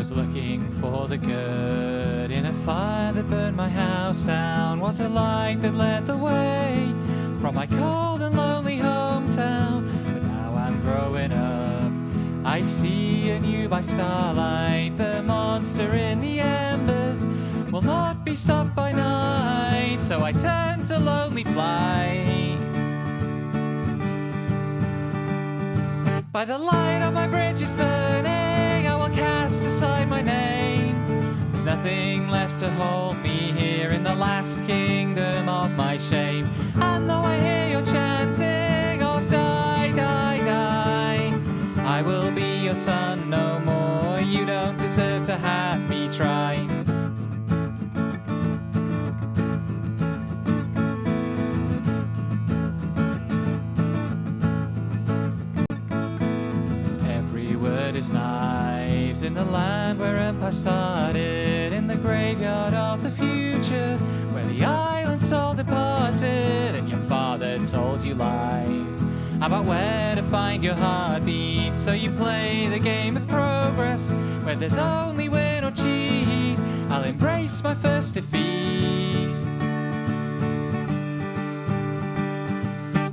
was looking for the good in a fire that burned my house down. Was a light that led the way from my cold and lonely hometown. But now I'm growing up, I see anew by starlight. The monster in the embers will not be stopped by night. So I turn to lonely flight. By the light of my bridges burning, I will cast aside my name. There's nothing left to hold me here in the last kingdom of my shame. And though I hear your chanting of die, die, die, I will be your son no more. You don't deserve to have me try. Is knives in the land where empire started, in the graveyard of the future, where the island soul departed, and your father told you lies about where to find your heartbeat. So you play the game of progress, where there's only win or cheat. I'll embrace my first defeat.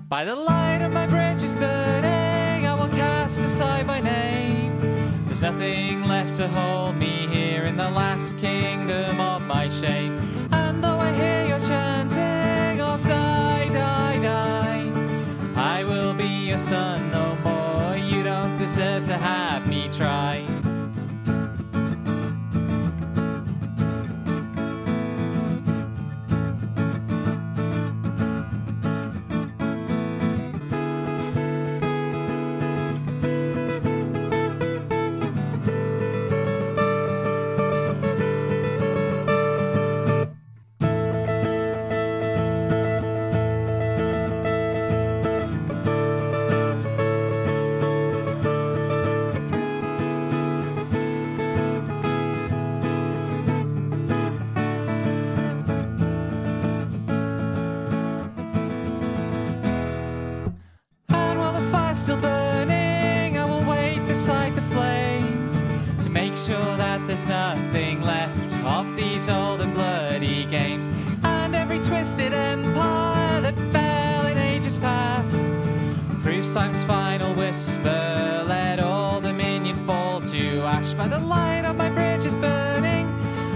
By the light of my bridges burning, I will cast aside my name. There's nothing left to hold me here in the last kingdom of my shame. And though I hear your chanting of die, die, die, I will be your son no more. You don't deserve to have me try. Still burning, I will wait beside the flames to make sure that there's nothing left of these old and bloody games. And every twisted empire that fell in ages past proves time's final whisper. Let all dominion fall to ash. By the light of my bridges burning,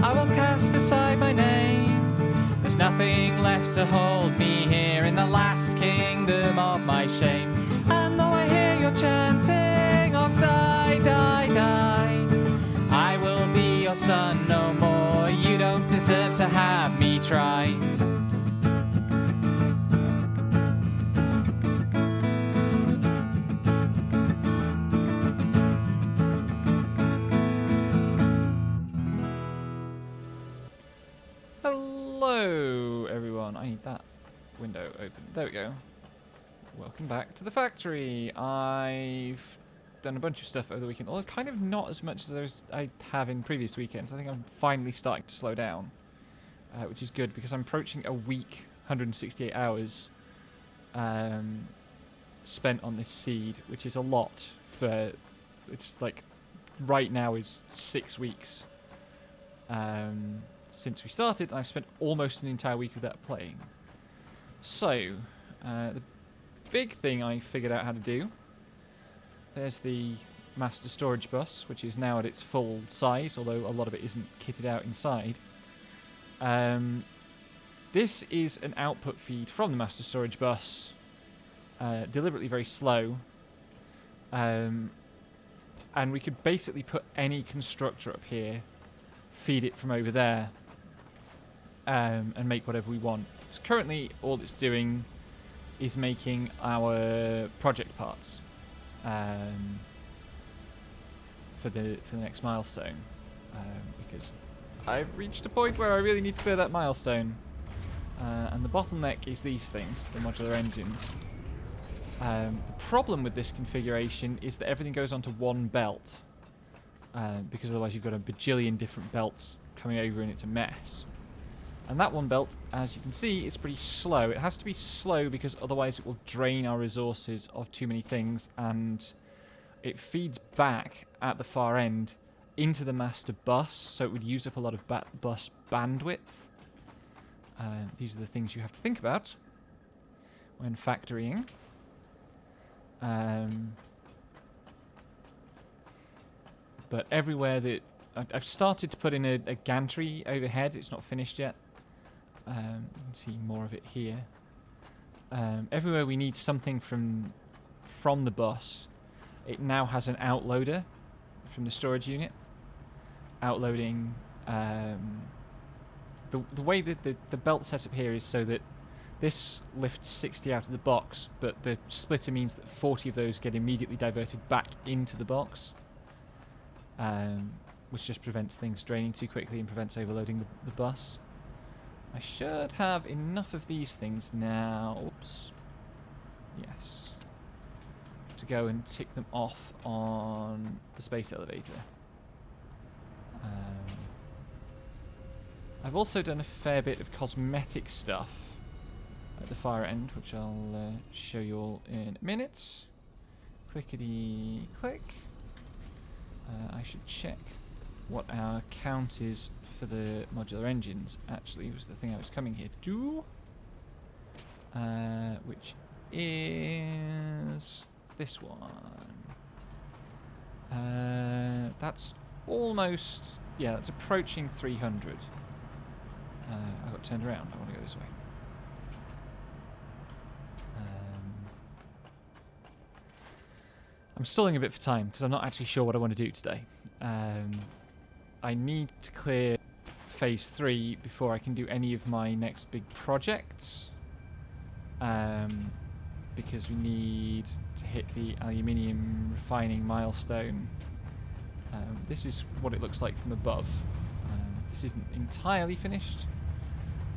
I will cast aside my name. There's nothing left to hold me here in the last kingdom of my shame. And though I hear your chanting of die, die, die, I will be your son no more. You don't deserve to have me try. Hello, everyone. I need that window open. There we go. Welcome back to the factory. I've done a bunch of stuff over the weekend, although kind of not as much as I have in previous weekends. I think I'm finally starting to slow down, which is good because I'm approaching a week, 168 hours spent on this seed, which is a lot for, it's like, right now is 6 weeks since we started, and I've spent almost an entire week of that playing. So, the big thing I figured out how to do, there's the master storage bus, which is now at its full size, although a lot of it isn't kitted out inside. This is an output feed from the master storage bus, deliberately very slow, and we could basically put any constructor up here, feed it from over there, and make whatever we want. So currently all it's doing is making our project parts for the next milestone, because I've reached a point where I really need to clear that milestone, and the bottleneck is these things, the modular engines. The problem with this configuration is that everything goes onto one belt, because otherwise you've got a bajillion different belts coming over and it's a mess. And that one belt, as you can see, is pretty slow. It has to be slow because otherwise it will drain our resources of too many things, and it feeds back at the far end into the master bus, so it would use up a lot of bus bandwidth. These are the things you have to think about when factorying. But everywhere that... I've started to put in a gantry overhead. It's not finished yet. You can see more of it here. Everywhere we need something from the bus, it now has an outloader from the storage unit. Outloading... The way that the belt setup here is so that this lifts 60 out of the box, but the splitter means that 40 of those get immediately diverted back into the box, which just prevents things draining too quickly and prevents overloading the bus. I should have enough of these things now. Oops. Yes. To go and tick them off on the space elevator. I've also done a fair bit of cosmetic stuff at the far end, which I'll show you all in a minute. Clickety click. I should check what our count is for the modular engines. Actually, was the thing I was coming here to do. Which is this one. That's almost... yeah, that's approaching 300. I got turned around. I want to go this way. I'm stalling a bit for time because I'm not actually sure what I want to do today. I need to clear phase 3 before I can do any of my next big projects. Because we need to hit the aluminium refining milestone. This is what it looks like from above. This isn't entirely finished.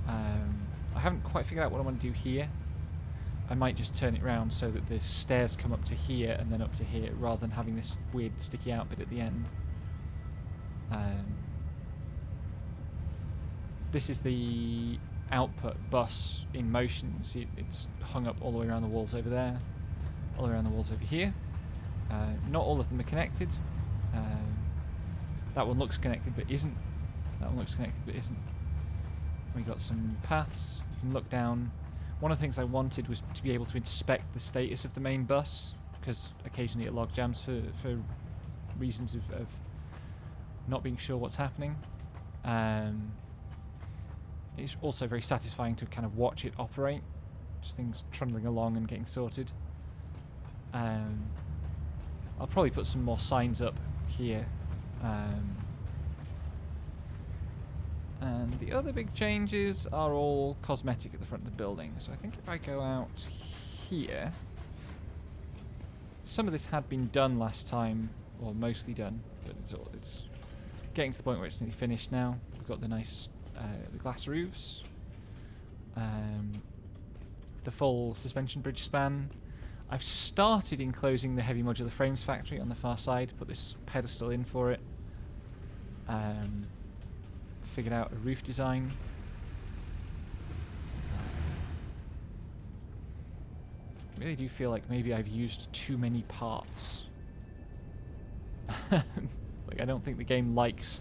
I haven't quite figured out what I want to do here. I might just turn it round so that the stairs come up to here and then up to here, rather than having this weird sticky out bit at the end. This is the output bus in motion. You see it's hung up all the way around the walls over there, all the way around the walls over here. Not all of them are connected. That one looks connected but isn't. That one looks connected but isn't. We got some paths. You can look down. One of the things I wanted was to be able to inspect the status of the main bus, because occasionally it log jams for reasons of not being sure what's happening. It's also very satisfying to kind of watch it operate, just things trundling along and getting sorted. I'll probably put some more signs up here. And the other big changes are all cosmetic at the front of the building. So I think if I go out here... some of this had been done last time, or mostly done, but it's getting to the point where it's nearly finished now. We've got the nice the glass roofs, the full suspension bridge span. I've started enclosing the heavy modular frames factory on the far side, put this pedestal in for it. Figured out a roof design. I really do feel like maybe I've used too many parts. Like, I don't think the game likes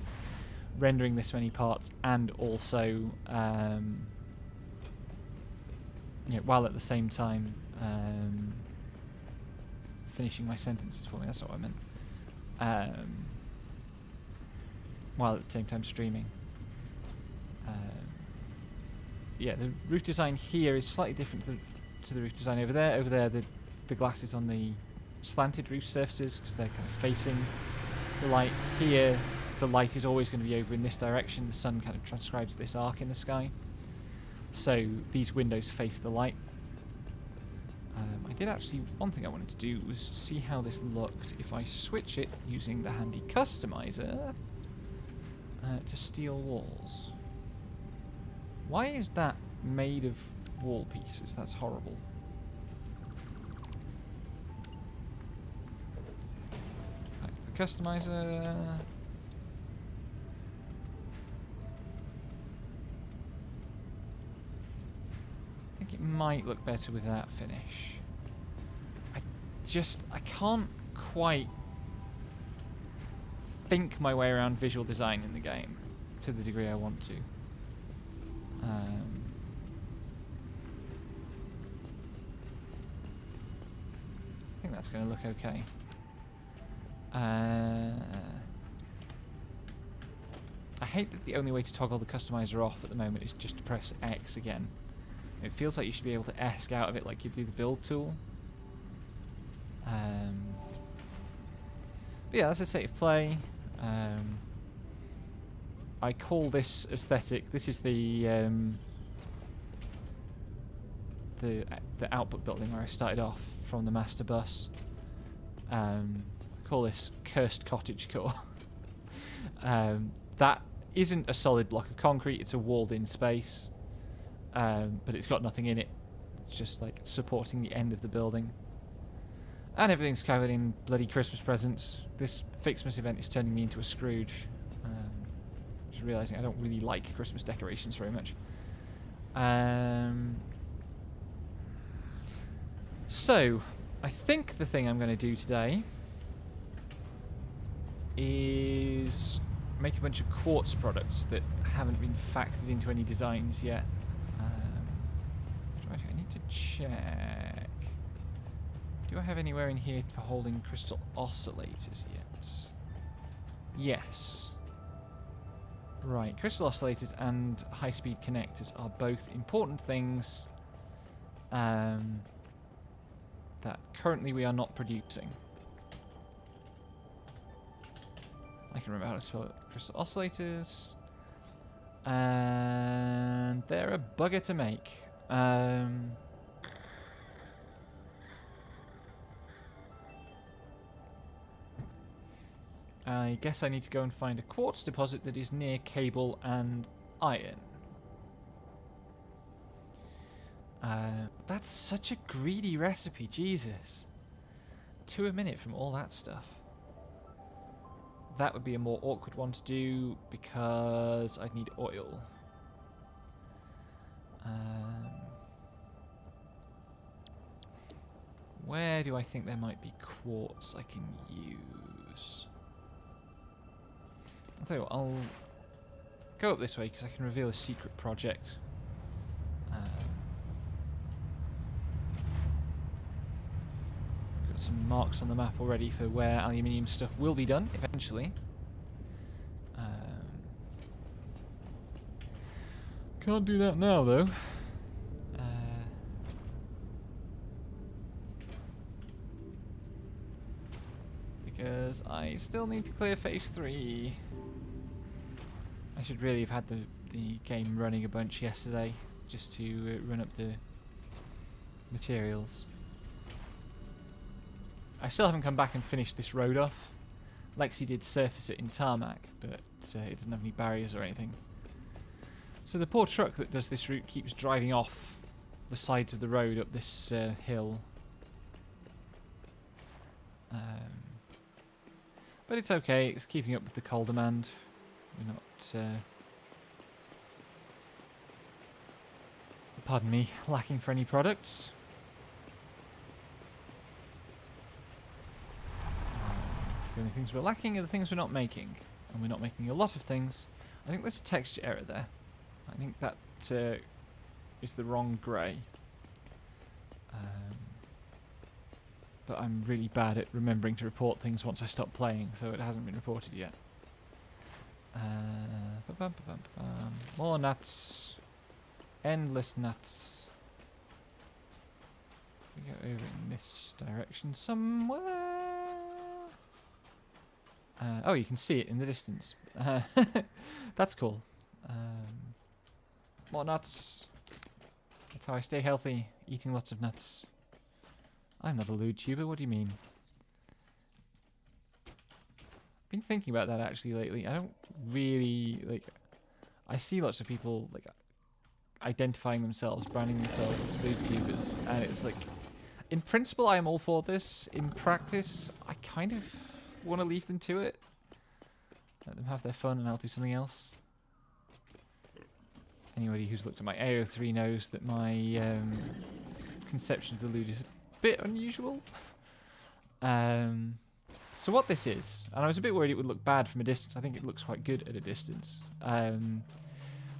rendering this many parts and also while at the same time finishing my sentences for me. That's not what I meant. While at the same time streaming. Yeah, the roof design here is slightly different to the roof design over there. Over there, the glass is on the slanted roof surfaces because they're kind of facing the light. Here, the light is always going to be over in this direction. The sun kind of transcribes this arc in the sky. So these windows face the light. I did actually... one thing I wanted to do was see how this looked if I switch it using the handy customizer to steel walls. Why is that made of wall pieces? That's horrible. Back to the customizer. I think it might look better with that finish. I can't quite think my way around visual design in the game to the degree I want to. I think that's going to look okay. I hate that the only way to toggle the customizer off at the moment is just to press X again. It feels like you should be able to ESC out of it like you do the build tool. But yeah, that's a state of play. I call this aesthetic. This is the output building where I started off from the master bus. I call this cursed cottage core. That isn't a solid block of concrete. It's a walled-in space, but it's got nothing in it. It's just like supporting the end of the building. And everything's covered in bloody Christmas presents. This Fixmas event is turning me into a Scrooge. Just realising I don't really like Christmas decorations very much. So, I think the thing I'm going to do today is make a bunch of quartz products that haven't been factored into any designs yet. I need to check. Do I have anywhere in here for holding crystal oscillators yet? Yes. Right, crystal oscillators and high-speed connectors are both important things that currently we are not producing. I can remember how to spell it. Crystal oscillators. And they're a bugger to make. I guess I need to go and find a quartz deposit that is near cable and iron. That's such a greedy recipe, Jesus. 2 a minute from all that stuff. That would be a more awkward one to do because I'd need oil. Where do I think there might be quartz I can use? I'll tell you what, I'll go up this way because I can reveal a secret project. Got some marks on the map already for where aluminium stuff will be done eventually. Can't do that now though. Because I still need to clear phase 3. I should really have had the game running a bunch yesterday just to run up the materials. I still haven't come back and finished this road off. Lexi did surface it in tarmac, but it doesn't have any barriers or anything. So the poor truck that does this route keeps driving off the sides of the road up this hill. But it's okay, it's keeping up with the coal demand. We're not, pardon me, lacking for any products. The only things we're lacking are the things we're not making. And we're not making a lot of things. I think there's a texture error there. I think that is the wrong grey. But I'm really bad at remembering to report things once I stop playing, so it hasn't been reported yet. More nuts. Endless nuts. We go over in this direction somewhere. Oh, you can see it in the distance. That's cool. More nuts. That's how I stay healthy, eating lots of nuts. I'm not a lewd tuber, what do you mean? I've been thinking about that actually lately. I don't really, like, I see lots of people, like, identifying themselves, branding themselves as lewd tubers, and it's like, in principle I am all for this. In practice, I kind of want to leave them to it. Let them have their fun and I'll do something else. Anybody who's looked at my AO3 knows that my conception of the lewd is a bit unusual. So So what this is, and I was a bit worried it would look bad from a distance. I think it looks quite good at a distance.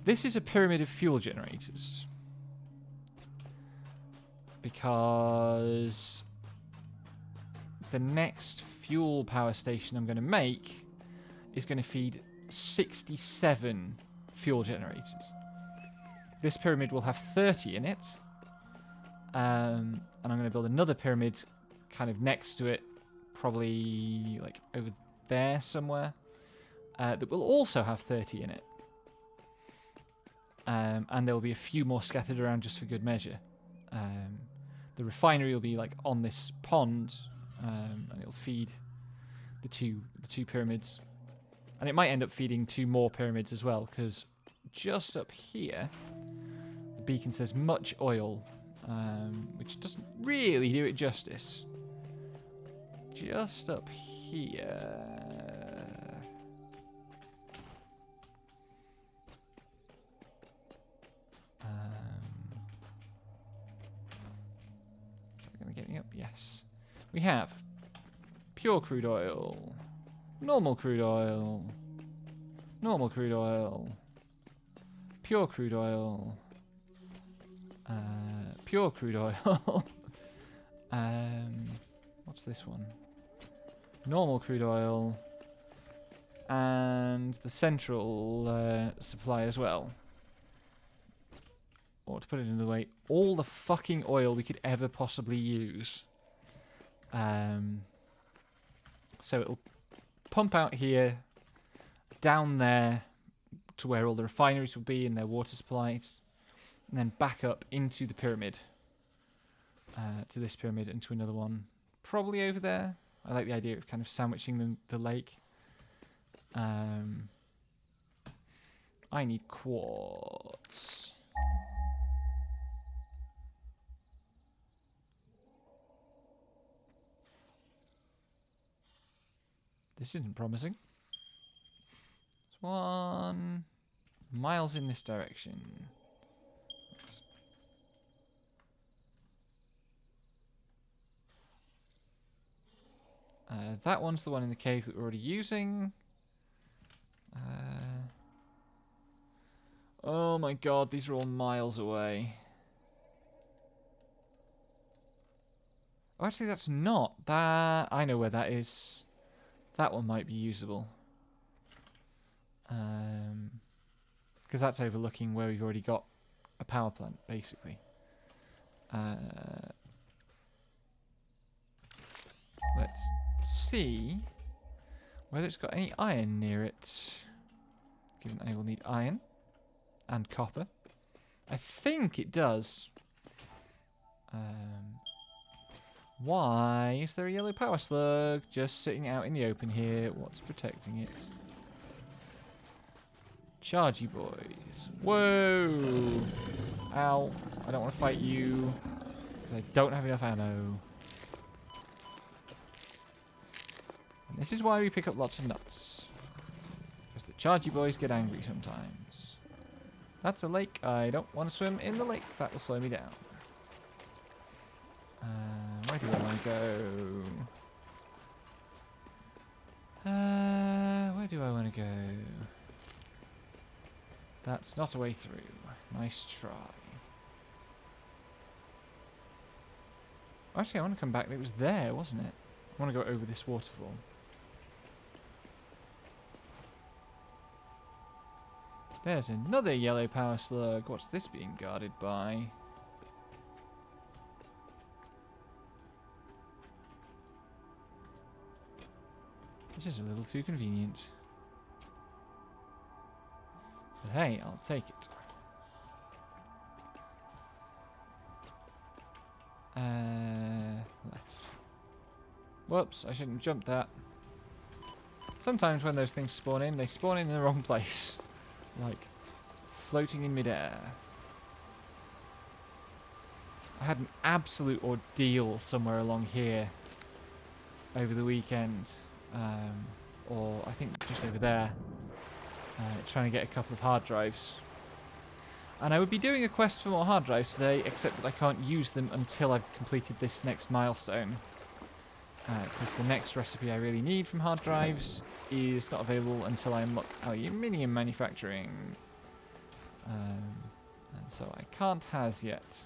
This is a pyramid of fuel generators. Because the next fuel power station I'm going to make is going to feed 67 fuel generators. This pyramid will have 30 in it. And I'm going to build another pyramid kind of next to it, probably like over there somewhere, that will also have 30 in it. And there will be a few more scattered around just for good measure. The refinery will be like on this pond, and it'll feed the two pyramids, and it might end up feeding 2 more pyramids as well, because just up here the beacon says much oil, which doesn't really do it justice. Just up here, getting up, yes. We have pure crude oil, normal crude oil, normal crude oil, pure crude oil, pure crude oil. What's this one? Normal crude oil, and the central supply as well. Or to put it another way, all the fucking oil we could ever possibly use. So it'll pump out here, down there, to where all the refineries will be and their water supplies, and then back up into the pyramid, to this pyramid and to another one, probably over there. I like the idea of kind of sandwiching the lake. I need quartz. This isn't promising. There's 1 miles in this direction. Oops. That one's the one in the cave that we're already using. Oh my god, these are all miles away. Oh, actually, that's not. That I know where that is. That one might be usable. Because that's overlooking where we've already got a power plant, basically. Let's see whether it's got any iron near it. Given I will need iron and copper. I think it does. Why is there a yellow power slug just sitting out in the open here? What's protecting it? Charge you boys. Whoa! Ow. I don't want to fight you, because I don't have enough ammo. And this is why we pick up lots of nuts. Because the chargy boys get angry sometimes. That's a lake. I don't want to swim in the lake. That will slow me down. Where do I want to go? Where do I want to go? That's not a way through. Nice try. Actually, I want to come back. It was there, wasn't it? I want to go over this waterfall. There's another yellow power slug. What's this being guarded by? This is a little too convenient. But hey, I'll take it. Left. Whoops, I shouldn't have jumped that. Sometimes when those things spawn in, they spawn in the wrong place. Like, floating in midair. I had an absolute ordeal somewhere along here over the weekend. Or I think just over there. Trying to get a couple of hard drives. And I would be doing a quest for more hard drives today, except that I can't use them until I've completed this next milestone. Because the next recipe I really need from hard drives is not available until I unlock aluminium manufacturing. And so I can't has yet.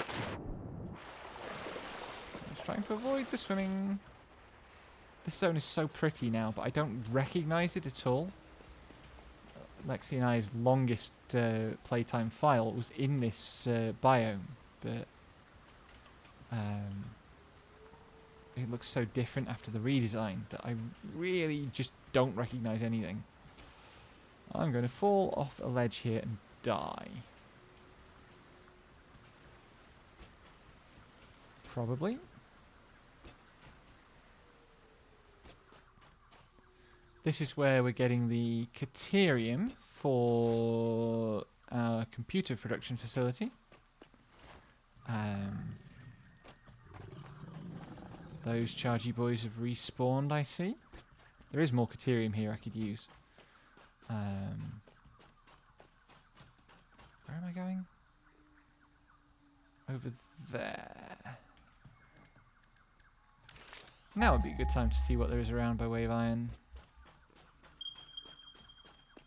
I'm just trying to avoid the swimming. This zone is so pretty now, but I don't recognise it at all. Lexi and I's longest playtime file was in this biome, but it looks so different after the redesign that I really just don't recognise anything. I'm going to fall off a ledge here and die. Probably. This is where we're getting the Caterium for our computer production facility. Those chargy boys have respawned, I see. There is more Caterium here I could use. Where am I going? Over there. Now would be a good time to see what there is around by way of iron.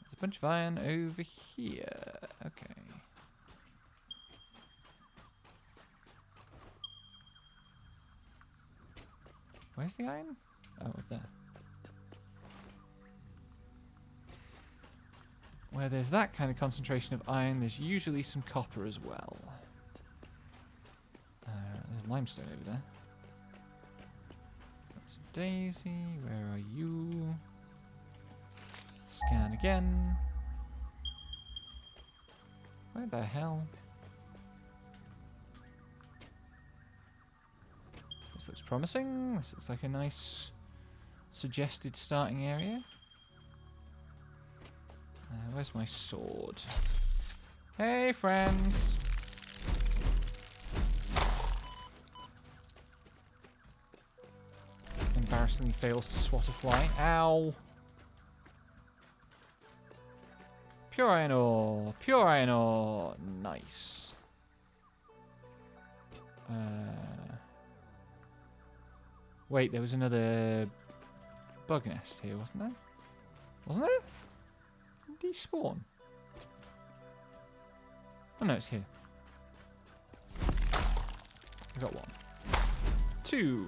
There's a bunch of iron over here. Okay. Where's the iron? Oh, up there. Where there's that kind of concentration of iron, there's usually some copper as well. There's limestone over there. That's a daisy. Where are you? Scan again. Where the hell? This looks promising. This looks like a nice suggested starting area. Where's my sword? Hey, friends! Embarrassingly fails to swat a fly. Ow! Pure iron ore! Pure iron ore! Nice. Wait, there was another bug nest here, wasn't there? Wasn't there? Did he spawn? Oh no, it's here. I got 1, 2,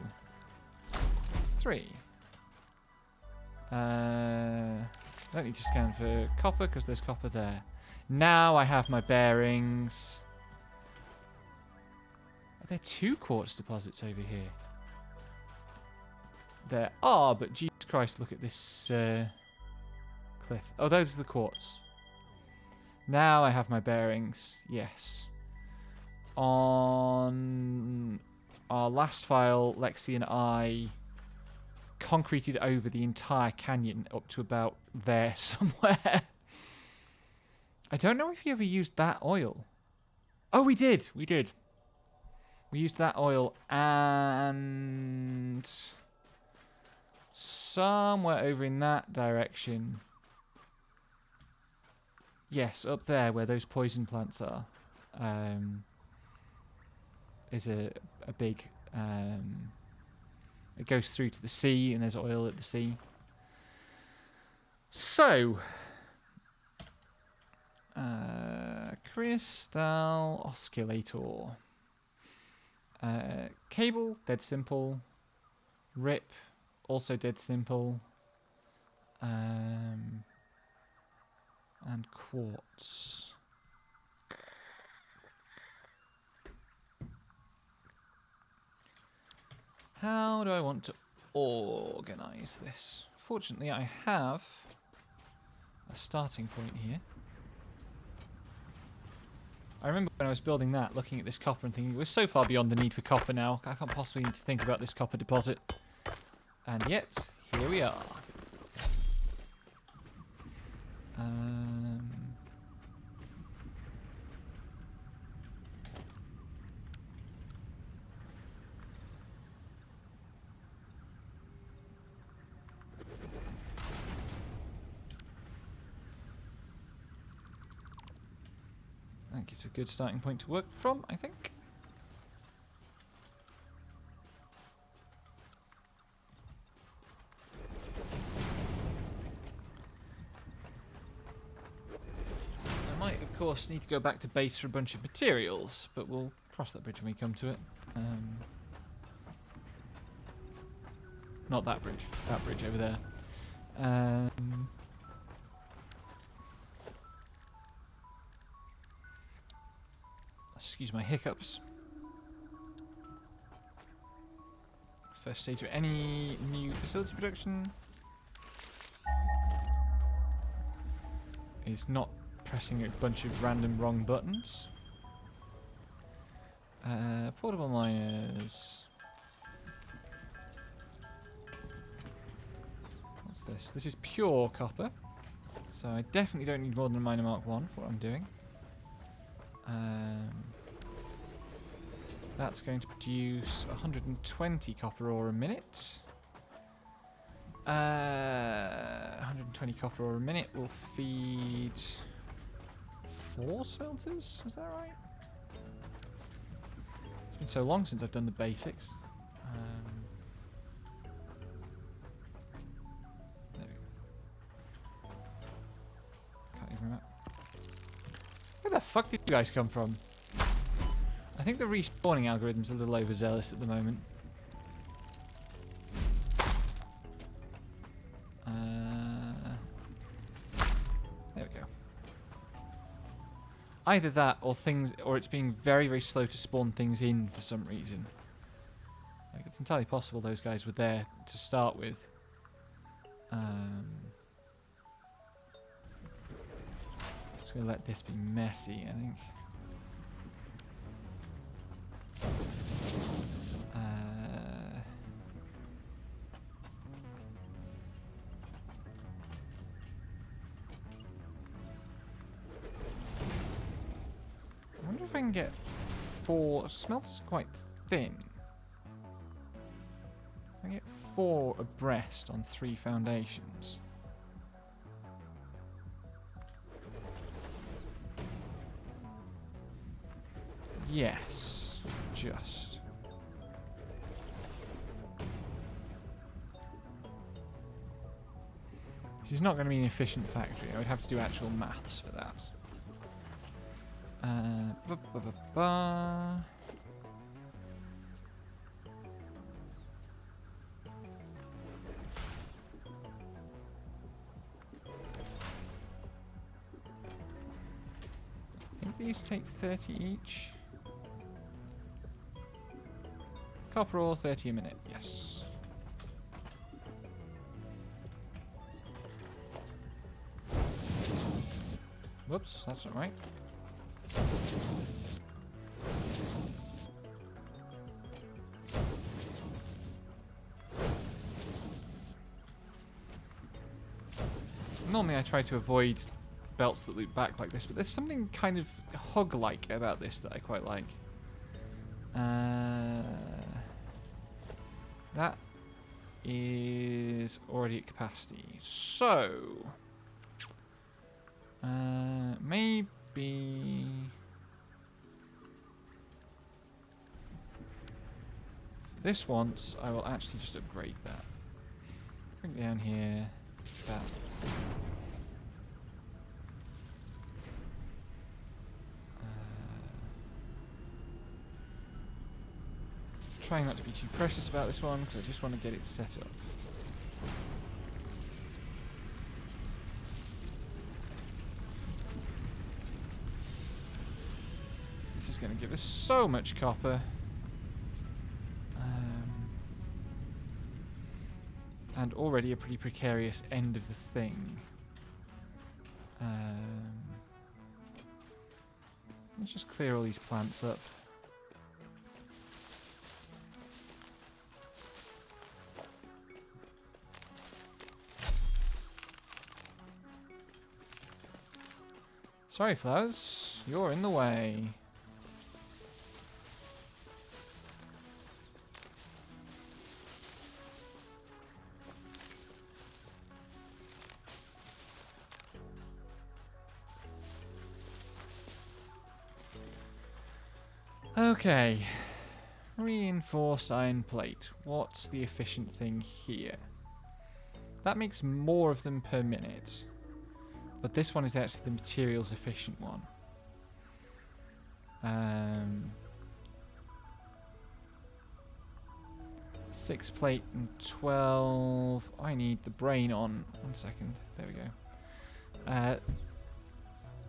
3. Don't need to scan for copper because there's copper there. Now I have my bearings. Are there 2 quartz deposits over here? There are, but Jesus Christ, look at this cliff. Oh, those are the quartz. Now I have my bearings. Yes. On our last file, Lexi and I concreted over the entire canyon up to about there somewhere. I don't know if you ever used that oil. Oh, we did. We did. We used that oil and somewhere over in that direction. Yes, up there where those poison plants are, is a big. It goes through to the sea, and there's oil at the sea. So, crystal oscillator, cable, dead simple. Rip, also dead simple. And quartz. How do I want to organize this? Fortunately, I have a starting point here. I remember when I was building that, looking at this copper and thinking, we're so far beyond the need for copper now, I can't possibly need to think about this copper deposit. And yet, here we are. That gives a good starting point to work from, I think. course, need to go back to base for a bunch of materials, but we'll cross that bridge when we come to it. Not that bridge. That bridge over there. Excuse my hiccups. First stage of any new facility production is not pressing a bunch of random wrong buttons. Portable miners. What's this? This is pure copper. So I definitely don't need more than a miner Mark 1 for what I'm doing. That's going to produce 120 copper ore a minute. 120 copper ore a minute will feed 4 smelters, is that right? It's been so long since I've done the basics. There we go. Can't even remember. Where the fuck did you guys come from? I think the respawning algorithm's a little overzealous at the moment. There we go. Either that, or it's being very, very slow to spawn things in for some reason. Like, it's entirely possible those guys were there to start with. Just gonna let this be messy, I think. I wonder if I can get 4 smelters are quite thin. I can get 4 abreast on 3 foundations. Yes, just. This is not going to be an efficient factory. I would have to do actual maths for that. I think these take 30 each. Copper ore, 30 a minute, yes. Whoops, that's not right. Normally I try to avoid belts that loop back like this, but there's something kind of hog-like about this that I quite like. That is already at capacity. So, maybe this once I will actually just upgrade that. Bring it down here. That. Trying not to be too precious about this one because I just want to get it set up. This is going to give us so much copper. And already a pretty precarious end of the thing. Let's just clear all these plants up. Sorry, flowers. You're in the way. Okay. Reinforced iron plate. What's the efficient thing here? That makes more of them per minute. But this one is actually the materials efficient one. Six plate and 12. I need the brain on. 1 second. There we go.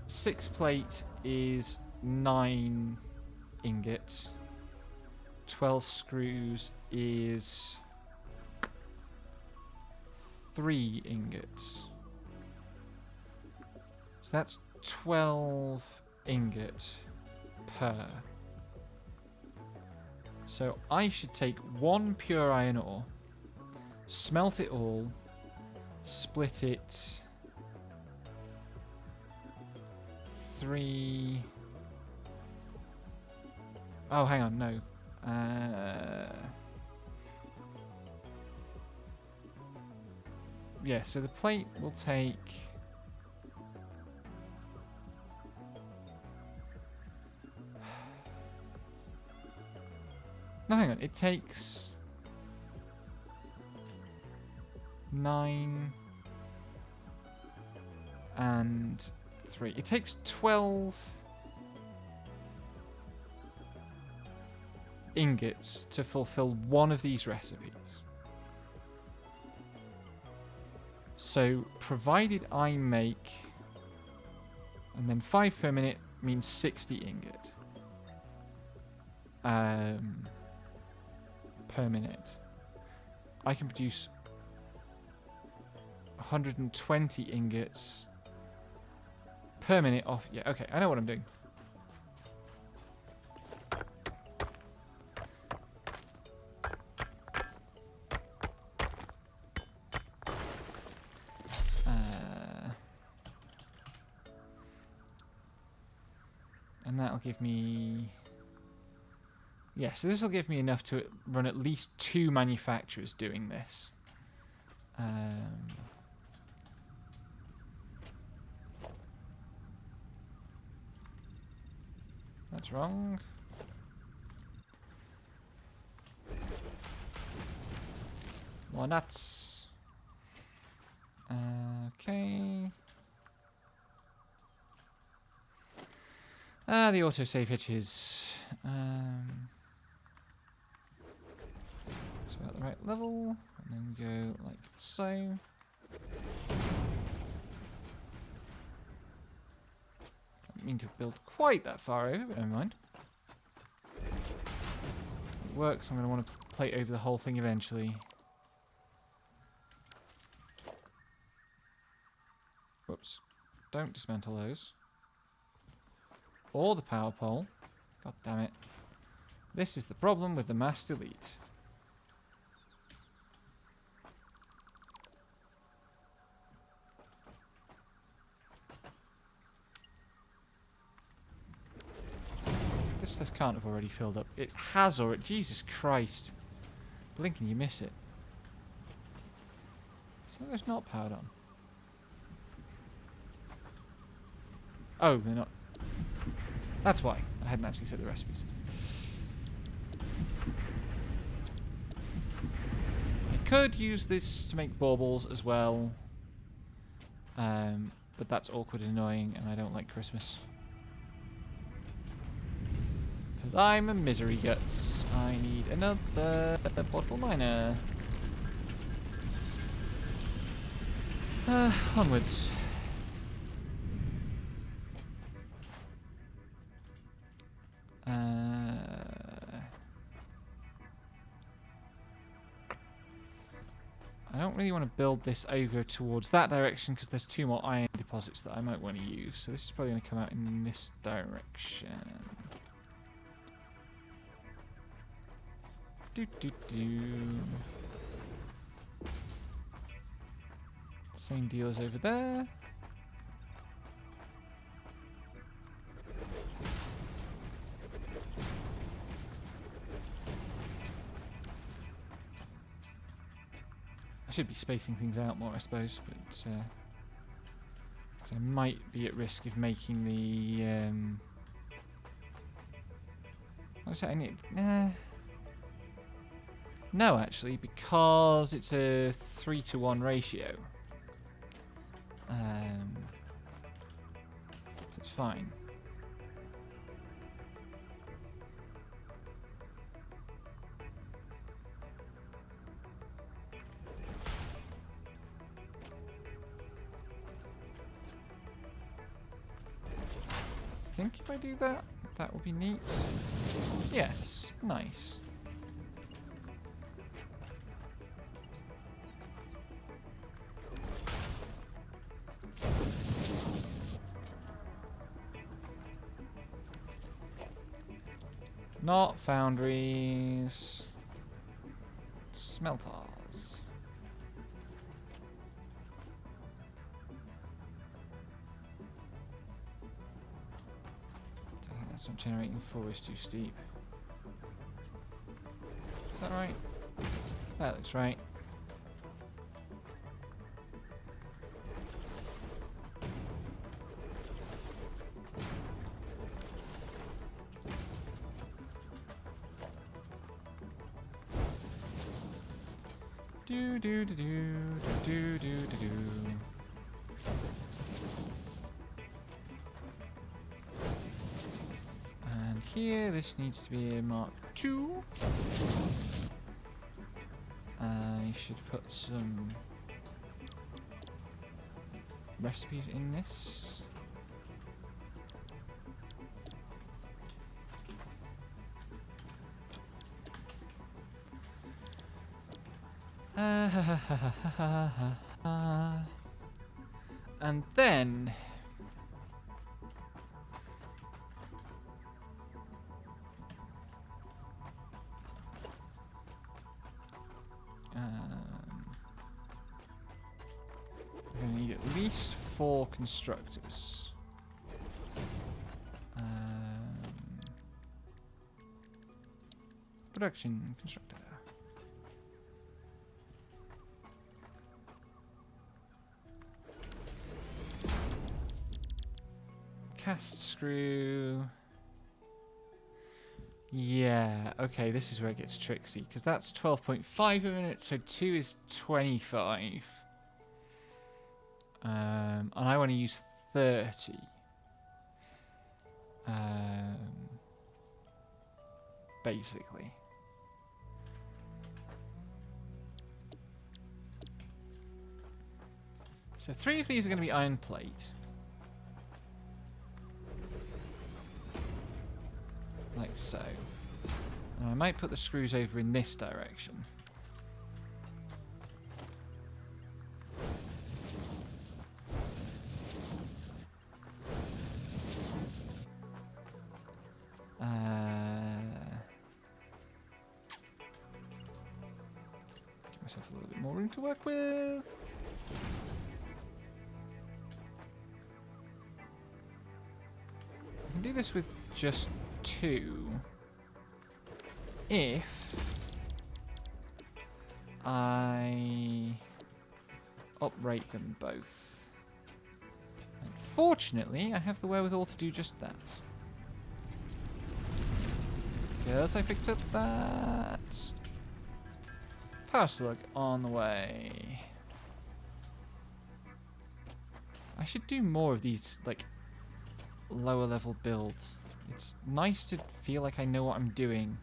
6 plate is 9 ingots. 12 screws is 3 ingots. So that's 12 ingot per. So I should take 1 pure iron ore, smelt it all, split it 3. Oh, hang on, no. Yeah, so the plate will take... No, hang on. It takes 9 and 3. It takes 12 ingots to fulfill one of these recipes. So, provided I make... And then 5 per minute means 60 ingot. Per minute. I can produce 120 ingots per minute off. Yeah, okay, I know what I'm doing. And that'll give me... Yeah, so this will give me enough to run at least 2 manufacturers doing this. That's wrong. More nuts. Okay. The autosave hitches. It's about the right level. And then go like so. Don't mean to build quite that far over, but never mind. It works. I'm going to want to plate over the whole thing eventually. Whoops. Don't dismantle those. Or the power pole. God damn it. This is the problem with the mass delete. This stuff can't have already filled up. It has already. Jesus Christ. Blink and you miss it. So those not powered on. Oh, they're not. That's why. I hadn't actually said the recipes. I could use this to make baubles as well. But that's awkward and annoying, and I don't like Christmas. Because I'm a misery guts. I need another portable miner. Onwards. I don't really want to build this over towards that direction because there's 2 more iron deposits that I might want to use. So this is probably going to come out in this direction. Same deal as over there. I should be spacing things out more, I suppose, but I might be at risk of making the. What's that? I need. No, actually, because it's a 3-to-1 ratio. So it's fine. think if I do that, that would be neat. Yes, nice. Not foundries. Smelters. That's not generating 4 is too steep. Is that right? That looks right. Do do do do do do do do. And here, this needs to be a Mark II. I should put some recipes in this. And then we're going to need at least 4 constructors. Production constructor. Cast screw. Yeah, okay, this is where it gets tricksy, because that's 12.5 a minute, so 2 is 25. And I want to use 30. Basically. So 3 of these are going to be iron plate. Like so. And I might put the screws over in this direction. Give myself a little bit more room to work with. I can do this with just 2 if I uprate them both. Unfortunately, I have the wherewithal to do just that. Because I picked up that power slug on the way. I should do more of these, like, lower level builds. It's nice to feel like I know what I'm doing.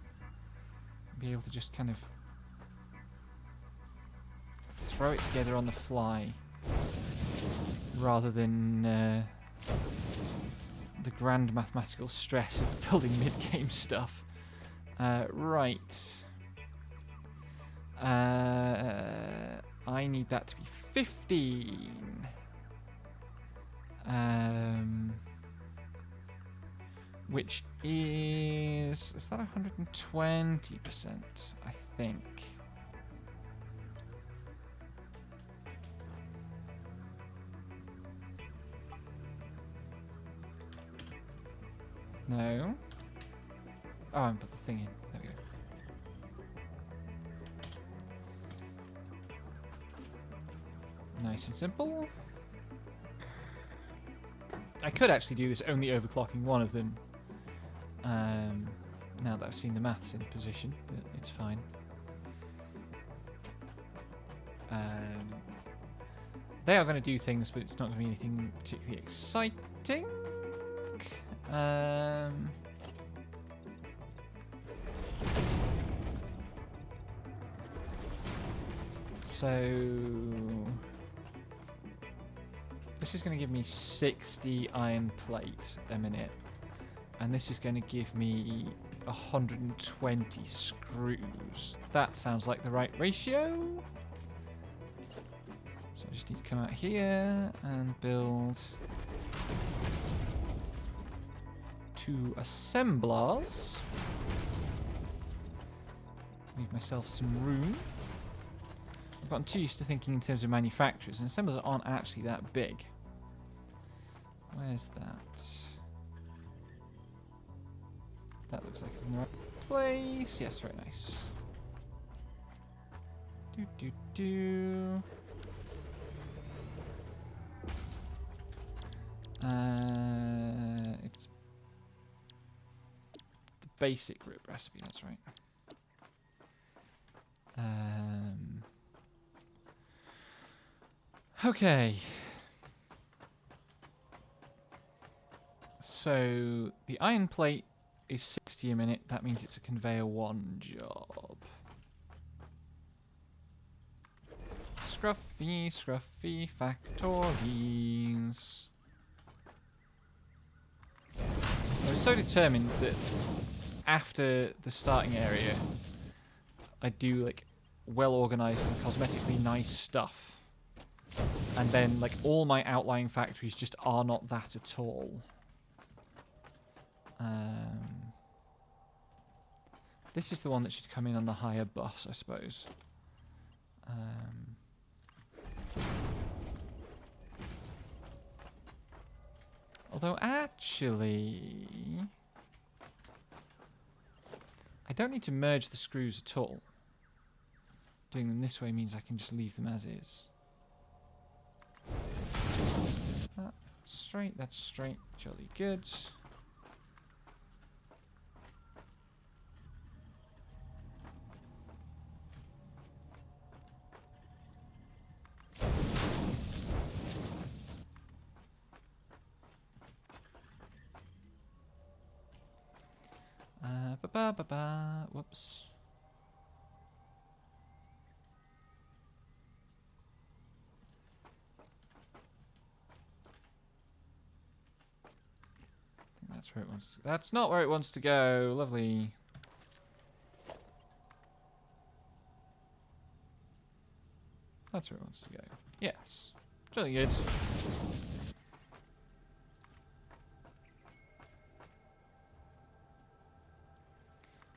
Be able to just kind of throw it together on the fly rather than the grand mathematical stress of building mid-game stuff. Right. I need that to be 15. Which is that 120%, I think. No. Oh, I put the thing in. There we go. Nice and simple. I could actually do this only overclocking one of them. Now that I've seen the maths in position, but it's fine. They are going to do things, but it's not going to be anything particularly exciting. So this is going to give me 60 iron plate a minute. and this is going to give me 120 screws. That sounds like the right ratio. So I just need to come out here and build 2 assemblers. Leave myself some room. I've gotten too used to thinking in terms of manufacturers, and assemblers aren't actually that big. Where's that? That looks like it's in the right place. Yes, very nice. It's the basic rib recipe, that's right. Okay. So the iron plate is 60 a minute. That means it's a conveyor 1 job. Scruffy, scruffy factories. I was so determined that after the starting area, I do like well-organized and cosmetically nice stuff. And then like all my outlying factories just are not that at all. This is the one that should come in on the higher bus, I suppose. Although actually, I don't need to merge the screws at all. Doing them this way means I can just leave them as is. That's straight, jolly good. Whoops. That's where it wants to go. That's not where it wants to go. Lovely. That's where it wants to go. Yes. Really good.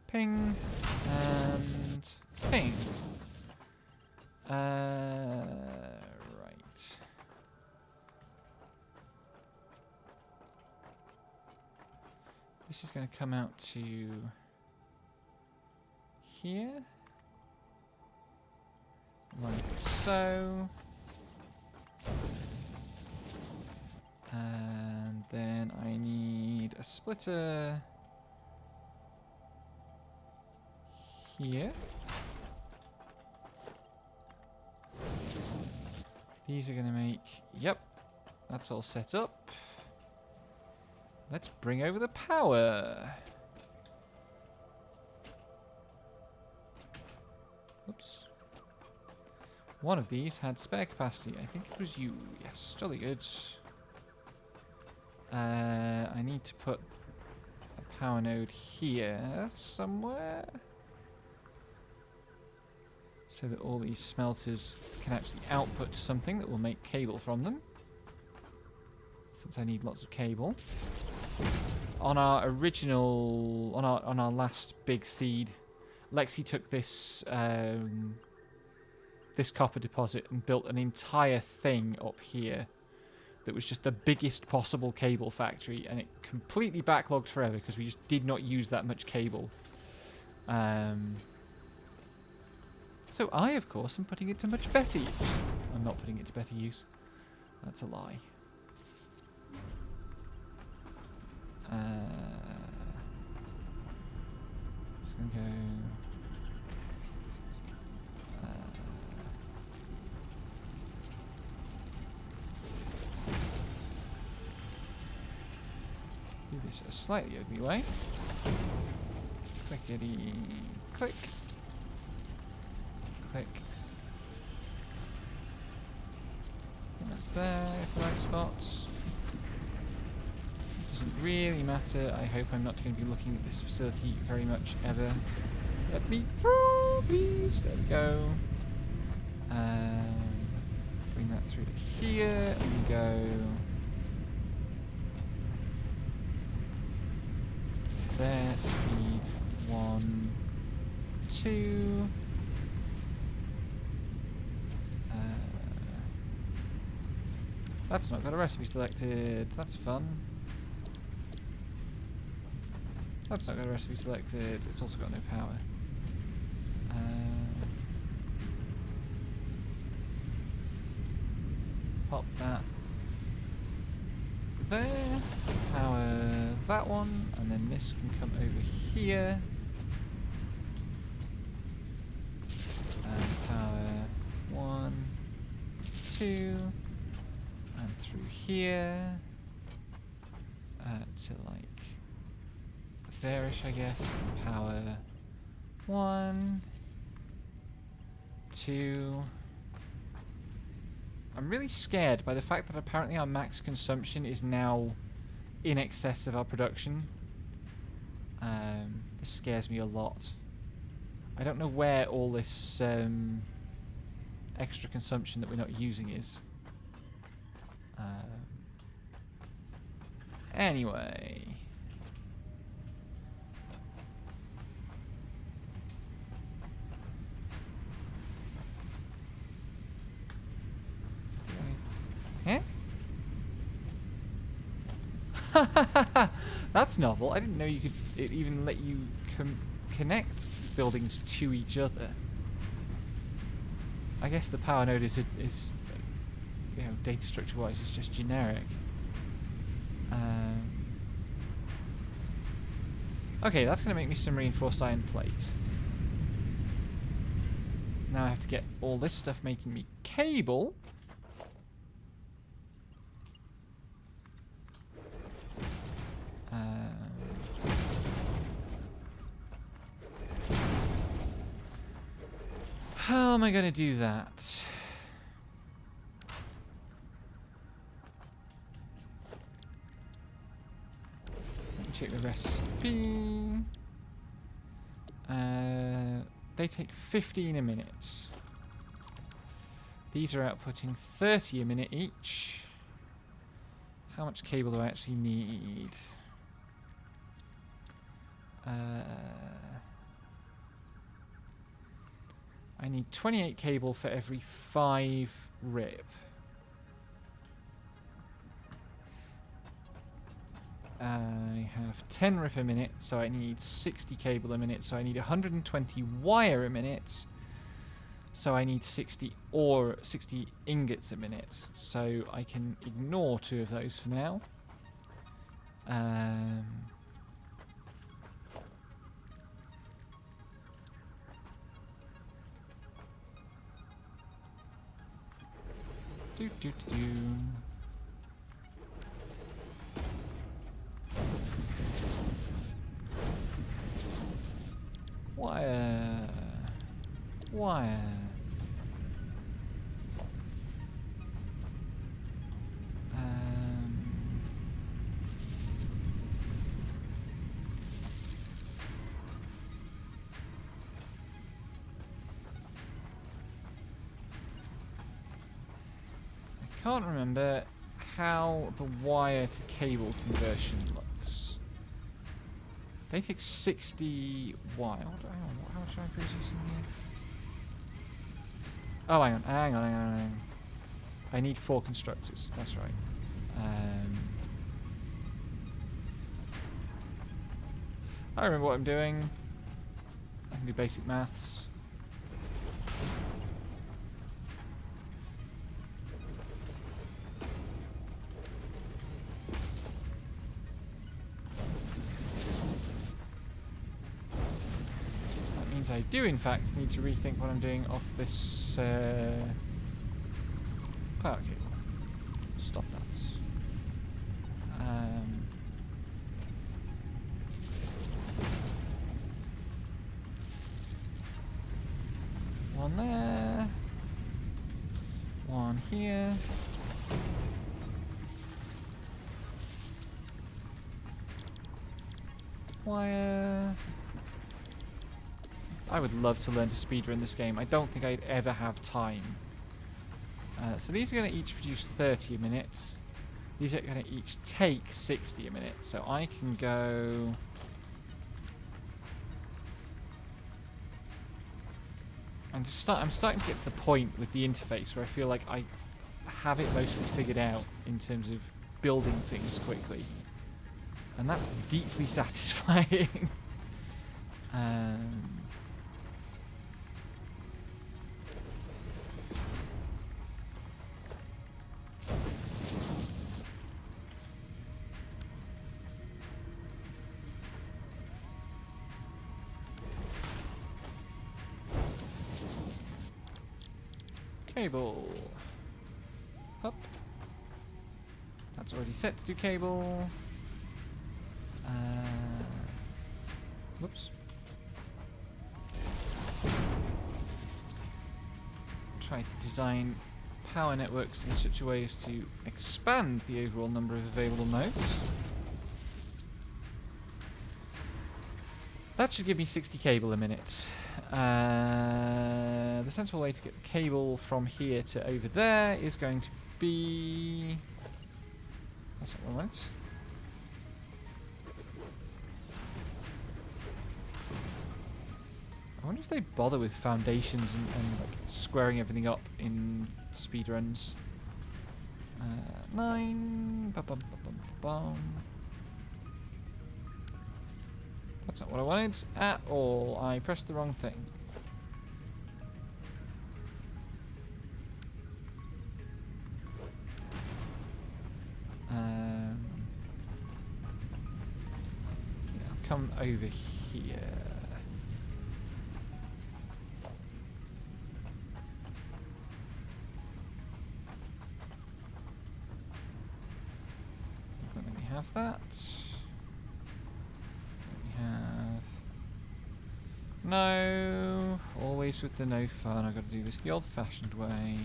Ping. And ping. Right. This is going to come out to here. Like so. And then I need a splitter here. These are going to make... Yep. That's all set up. Let's bring over the power. Oops. One of these had spare capacity. I think it was you. Yes, jolly good. I need to put a power node here somewhere, so that all these smelters can actually output something that will make cable from them, since I need lots of cable. On our original, on our last big seed, Lexi took this this copper deposit and built an entire thing up here that was just the biggest possible cable factory, and it completely backlogged forever because we just did not use that much cable. So I, of course, am putting it to much better use. I'm not putting it to better use. That's a lie. Just gonna go. Do this a slightly ugly way. Clickety click. Click. And that's there. It's the right spot. doesn't really matter. I hope I'm not going to be looking at this facility very much ever. Let me through, please. There we go. Bring that through to here and go there to feed 1, 2. That's not got a recipe selected. That's fun. That's not got a recipe selected. It's also got no power. Pop that there. Power that one, and then this can come over here. And power 1, 2. And through here to like there-ish, I guess. Power 1, 2. I'm really scared by the fact that apparently our max consumption is now in excess of our production. This scares me a lot. I don't know where all this extra consumption that we're not using is. Anyway. Eh? That's novel. I didn't know you could it even let you connect buildings to each other. I guess the power node is you know, data structure wise is just generic. Okay, that's going to make me some reinforced iron plate. Now I have to get all this stuff making me cable. How am I going to do that? Check the recipe. They take 15 a minute. These are outputting 30 a minute each. How much cable do I actually need? I need 28 cable for every 5 rip. I have 10 rip a minute, so I need 60 cable a minute, so I need 120 wire a minute, so I need 60 ingots a minute, so I can ignore 2 of those for now. Wire. I can't remember how the wire to cable conversion looks. They take 60 wire. How much am I producing here? Oh, hang on. I need 4 constructors. That's right. I remember what I'm doing. I can do basic maths. I do, in fact, need to rethink what I'm doing off this power cable. Stop that. One there. One here. wire. I would love to learn to speedrun this game. I don't think I'd ever have time. So these are going to each produce 30 a minute. These are going to each take 60 a minute. So I can go... I'm starting to get to the point with the interface where I feel like I have it mostly figured out in terms of building things quickly. And that's deeply satisfying. Cable. Up. That's already set to do cable. Whoops. Try to design power networks in such a way as to expand the overall number of available nodes. That should give me 60 cable a minute. The sensible way to get the cable from here to over there is going to be... That's not what I want. I wonder if they bother with foundations and like squaring everything up in speedruns. 9. That's not what I wanted at all. I pressed the wrong thing. Yeah, I'll come over here. Let me have that. No, always with the no fun. I've got to do this the old-fashioned way.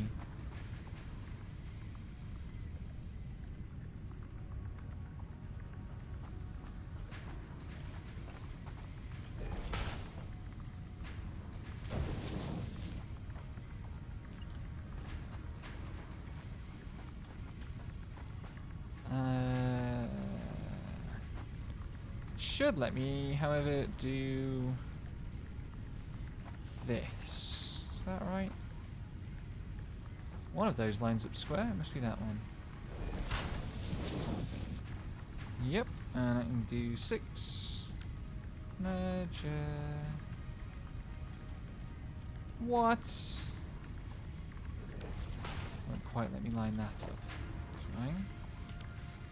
Should let me, however, do this. Is that right? One of those lines up square. It must be that one. Yep. And I can do 6. Merge. What? Won't quite let me line that up. That's annoying.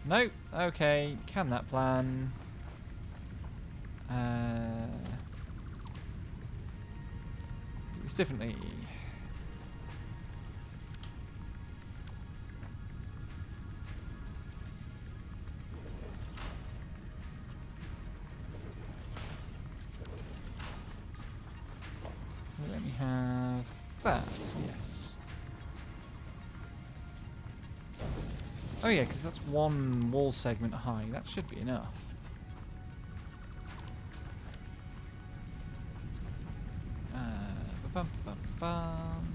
Nope. Okay. Can that plan? Do this differently. Let me have that, yes. Oh yeah, because that's one wall segment high. That should be enough. Bum, bum, bum.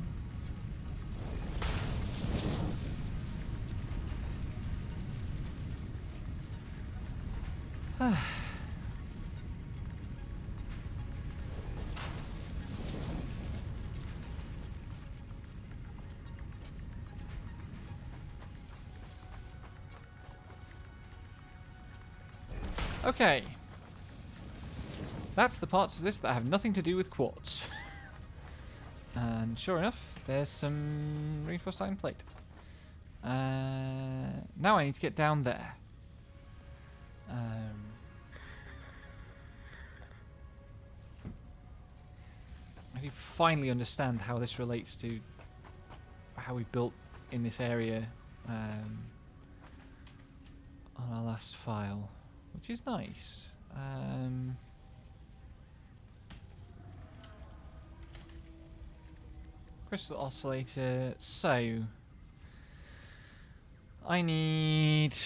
Okay. That's the parts of this that have nothing to do with quartz. And sure enough, there's some reinforced iron plate. Now I need to get down there. I do finally understand how this relates to how we built in this area on our last file, which is nice. Crystal oscillator. So I need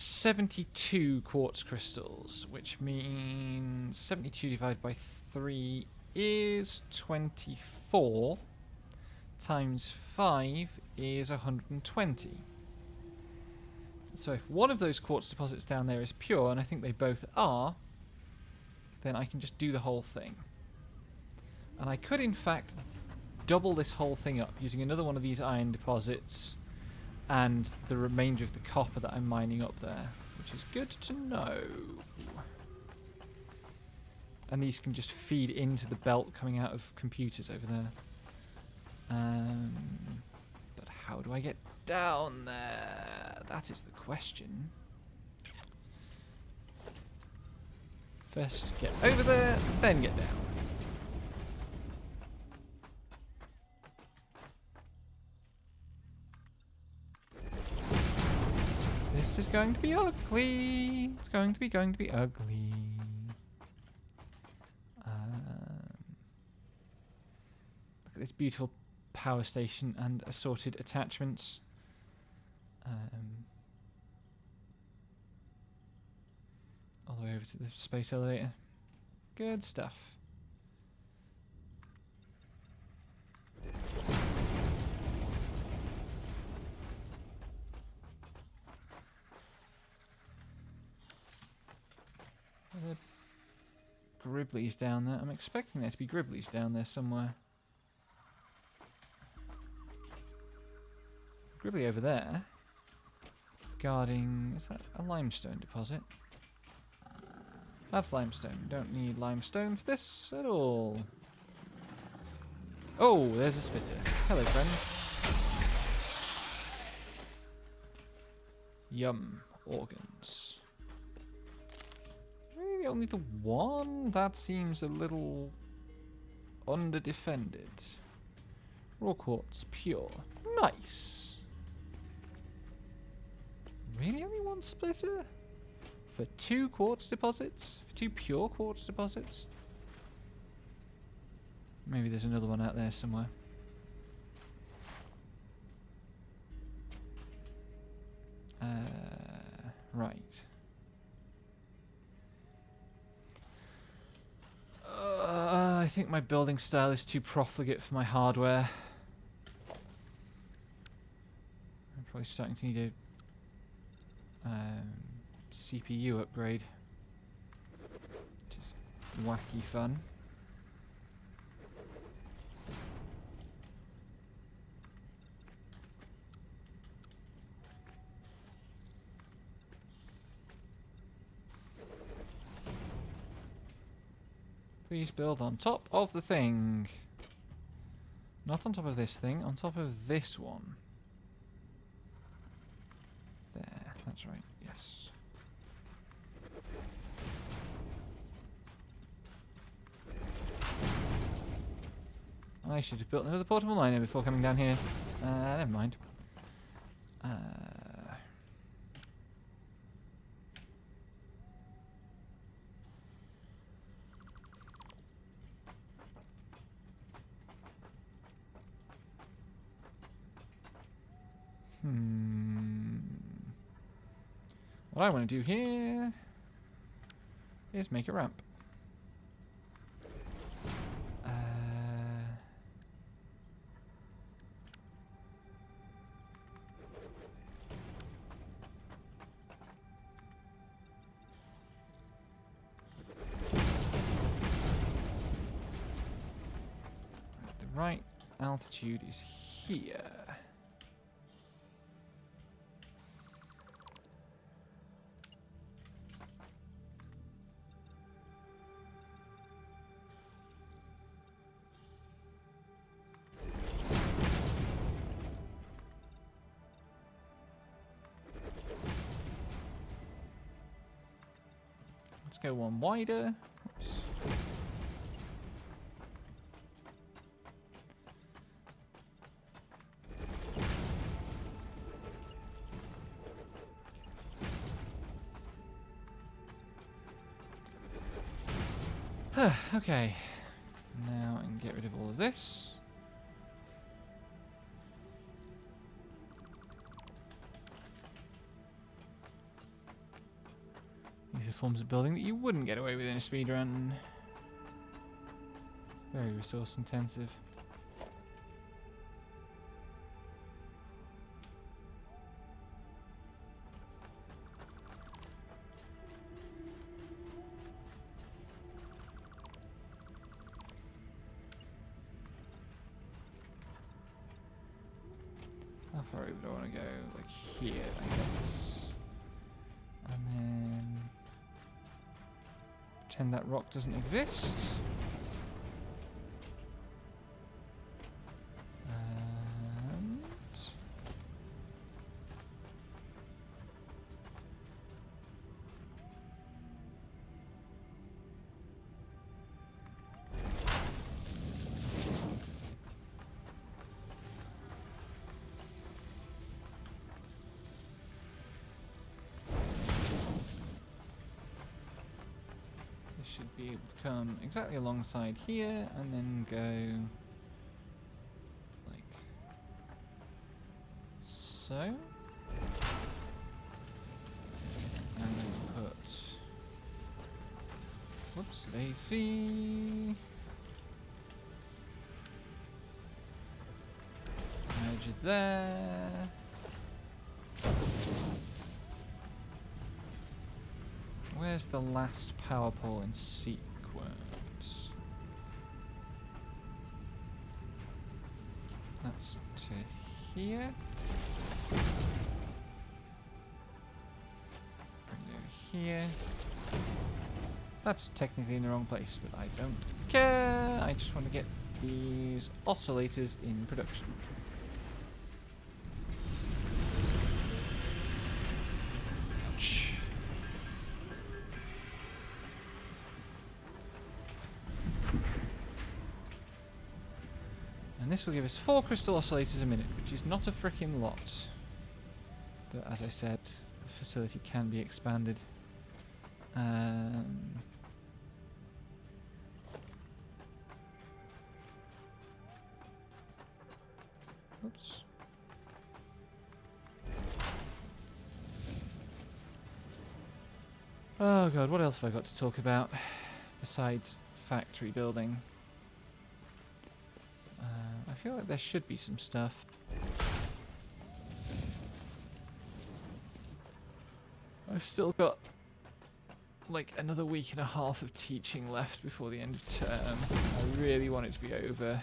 72 quartz crystals, which means 72 divided by 3 is 24, times 5 is 120. So if one of those quartz deposits down there is pure, and I think they both are, then I can just do the whole thing. And I could, in fact, double this whole thing up using another one of these iron deposits and the remainder of the copper that I'm mining up there, which is good to know. And these can just feed into the belt coming out of computers over there. But how do I get down there? That is the question. First get over there, then get down. This is going to be ugly. It's going to be ugly. Look at this beautiful power station and assorted attachments. All the way over to the space elevator. Good stuff. Are there Gribblies down there? I'm expecting there to be Gribblies down there somewhere. Gribbly over there. Guarding... is that a limestone deposit? That's limestone. Don't need limestone for this at all. Oh, there's a spitter. Hello, friends. Yum. Organs. Really only the one? That seems a little under-defended. Raw quartz, pure. Nice. Really only one splitter? For 2 quartz deposits? For 2 pure quartz deposits? Maybe there's another one out there somewhere. Right. I think my building style is too profligate for my hardware. I'm probably starting to need a CPU upgrade, which is wacky fun. Please build on top of the thing. Not on top of this thing, on top of this one. There, that's right, yes. I should have built another portable miner before coming down here. Never mind. What I want to do here is make a ramp. The right altitude is here. Let's go one wider. Oops. Okay. Now I can get rid of all of this. These are forms of building that you wouldn't get away with in a speedrun. Very resource intensive. How far over do I want to go? Like here, I guess. And then pretend that rock doesn't exist. And should be able to come exactly alongside here and then go like so. And then put, whoops, AC. Merge it there. Where's the last power pole in sequence? That's to here. Bring it over here. That's technically in the wrong place, but I don't care. I just want to get these oscillators in production. Ouch. And this will give us 4 crystal oscillators a minute, which is not a frickin' lot. But as I said, the facility can be expanded. Oops. Oh god, what else have I got to talk about besides factory building? I feel like there should be some stuff. I've still got like another week and a half of teaching left before the end of term. I really want it to be over.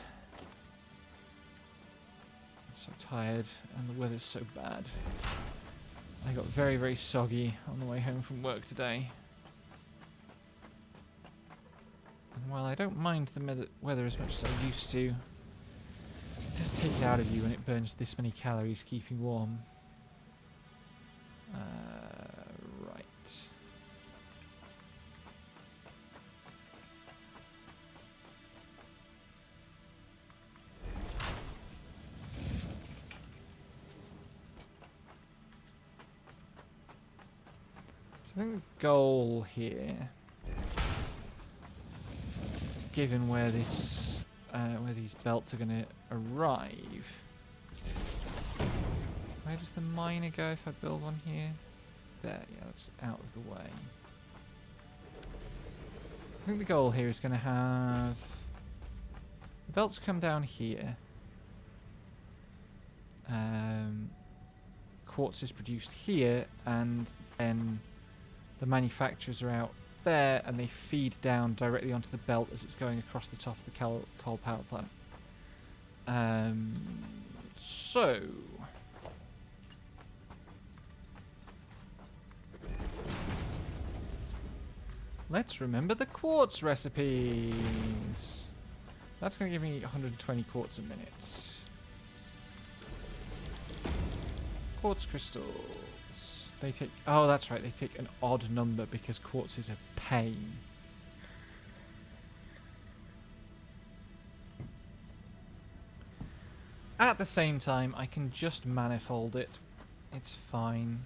I'm so tired and the weather's so bad. I got very, very soggy on the way home from work today. And while I don't mind the weather as much as I used to, it does take it out of you when it burns this many calories keeping warm. Right. So I think the goal here, given where this where these belts are going to arrive. Where does the miner go if I build one here? There, yeah, that's out of the way. I think the goal here is going to have the belts come down here. Quartz is produced here, and then the manufacturers are out there, and they feed down directly onto the belt as it's going across the top of the coal power plant. So let's remember the quartz recipes. That's going to give me 120 quartz a minute. Quartz crystals. They take... Oh, that's right. They take an odd number because quartz is a pain. At the same time, I can just manifold it. It's fine.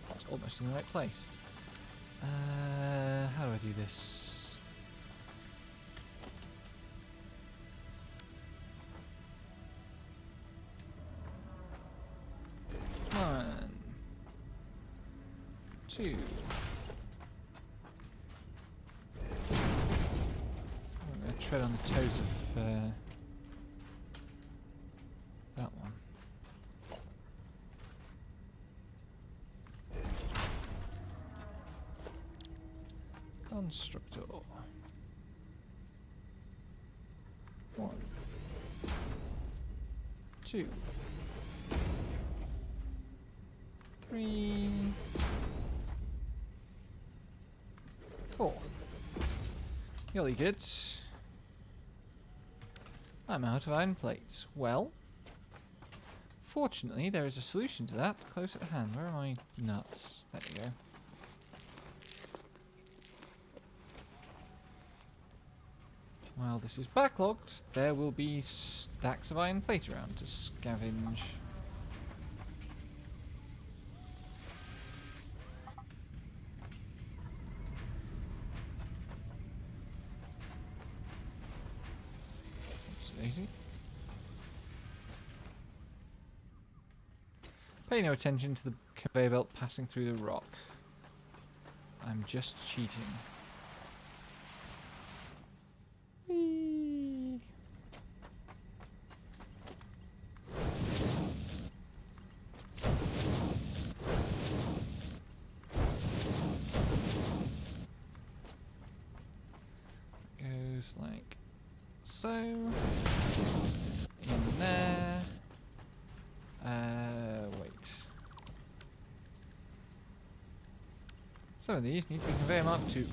That's almost in the right place. How do I do this? Come on. 2. I'm going to tread on the toes of that one. Constructor. 1, 2, 3, 4. Jolly good. I'm out of iron plates. Well, fortunately there is a solution to that close at hand. Where are my nuts? There you go. While this is backlogged, there will be stacks of iron plate around to scavenge. Oops, daisy. Pay no attention to the conveyor belt passing through the rock. I'm just cheating. Goes like so. In there. Wait. Some of these need to be conveyor mark 2.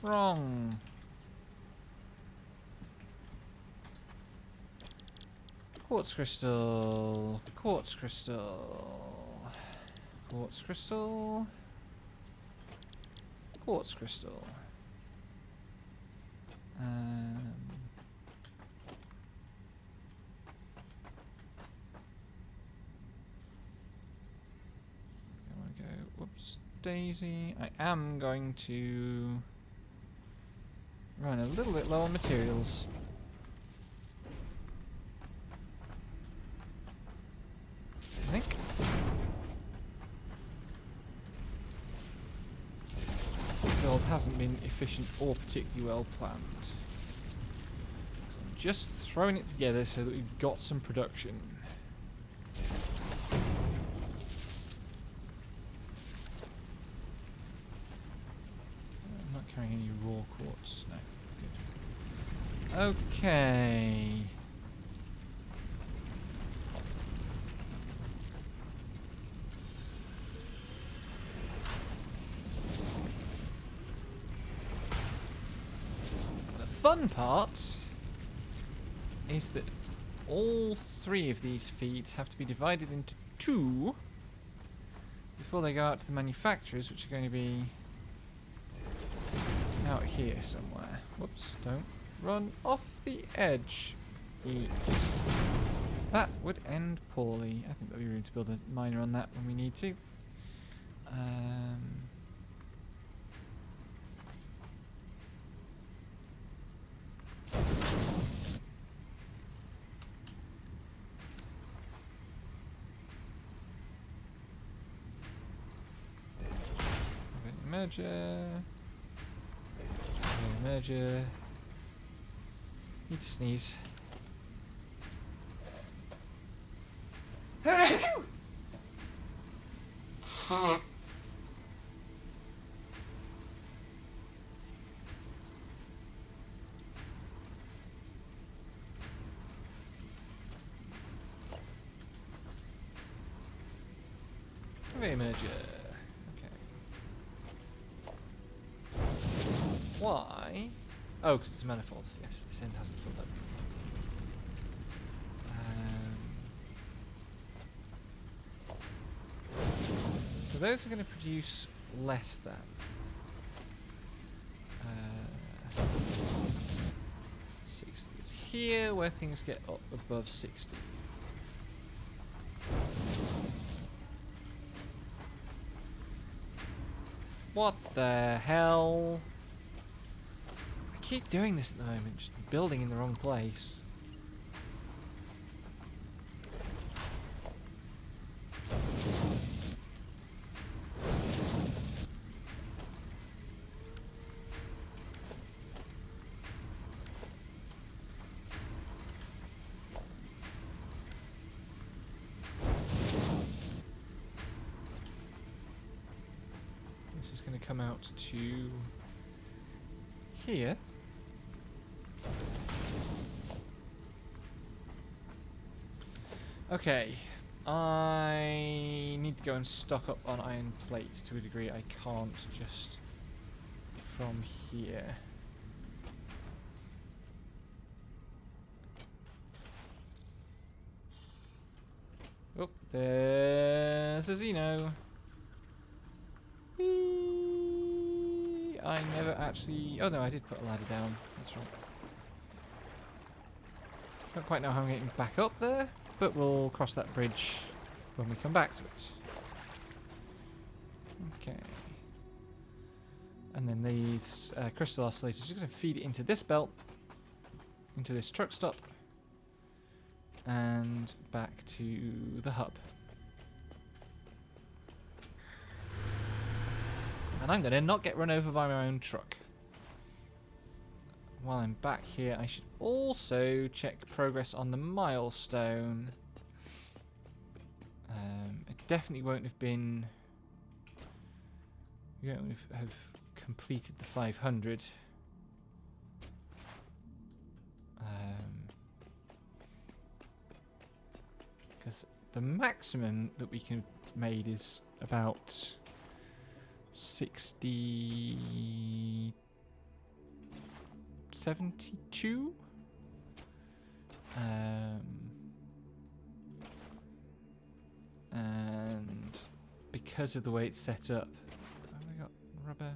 Wrong. Quartz crystal. Quartz crystal. Quartz crystal. Quartz crystal. I want to go. Whoops, Daisy. I am going to run a little bit low on materials. I think. The build hasn't been efficient or particularly well planned. So I'm just throwing it together so that we've got some production. I'm not carrying any raw quartz, no. Good. Okay. Fun part is that all 3 of these feeds have to be divided into 2 before they go out to the manufacturers, which are going to be out here somewhere. Whoops, don't run off the edge. Eat. That would end poorly. I think there'll be room to build a miner on that when we need to. Merger. Merger. Need to sneeze. Merger. Why? Oh, because it's a manifold. Yes, this end hasn't filled up. So those are going to produce less than. 60. It's here where things get up above 60. What the hell? I keep doing this at the moment, just building in the wrong place. This is going to come out to here. Okay, I need to go and stock up on iron plate to a degree I can't just from here. Oh, there's a Xeno. Whee! I never actually... Oh no, I did put a ladder down. That's right. Don't quite know how I'm getting back up there, but we'll cross that bridge when we come back to it. Okay. And then these crystal oscillators are just going to feed it into this belt, into this truck stop, and back to the hub. And I'm going to not get run over by my own truck. While I'm back here, I should also check progress on the milestone. It definitely won't have been... We won't have completed the 500. Because the maximum that we can have made is about 72. And because of the way it's set up, have we got rubber?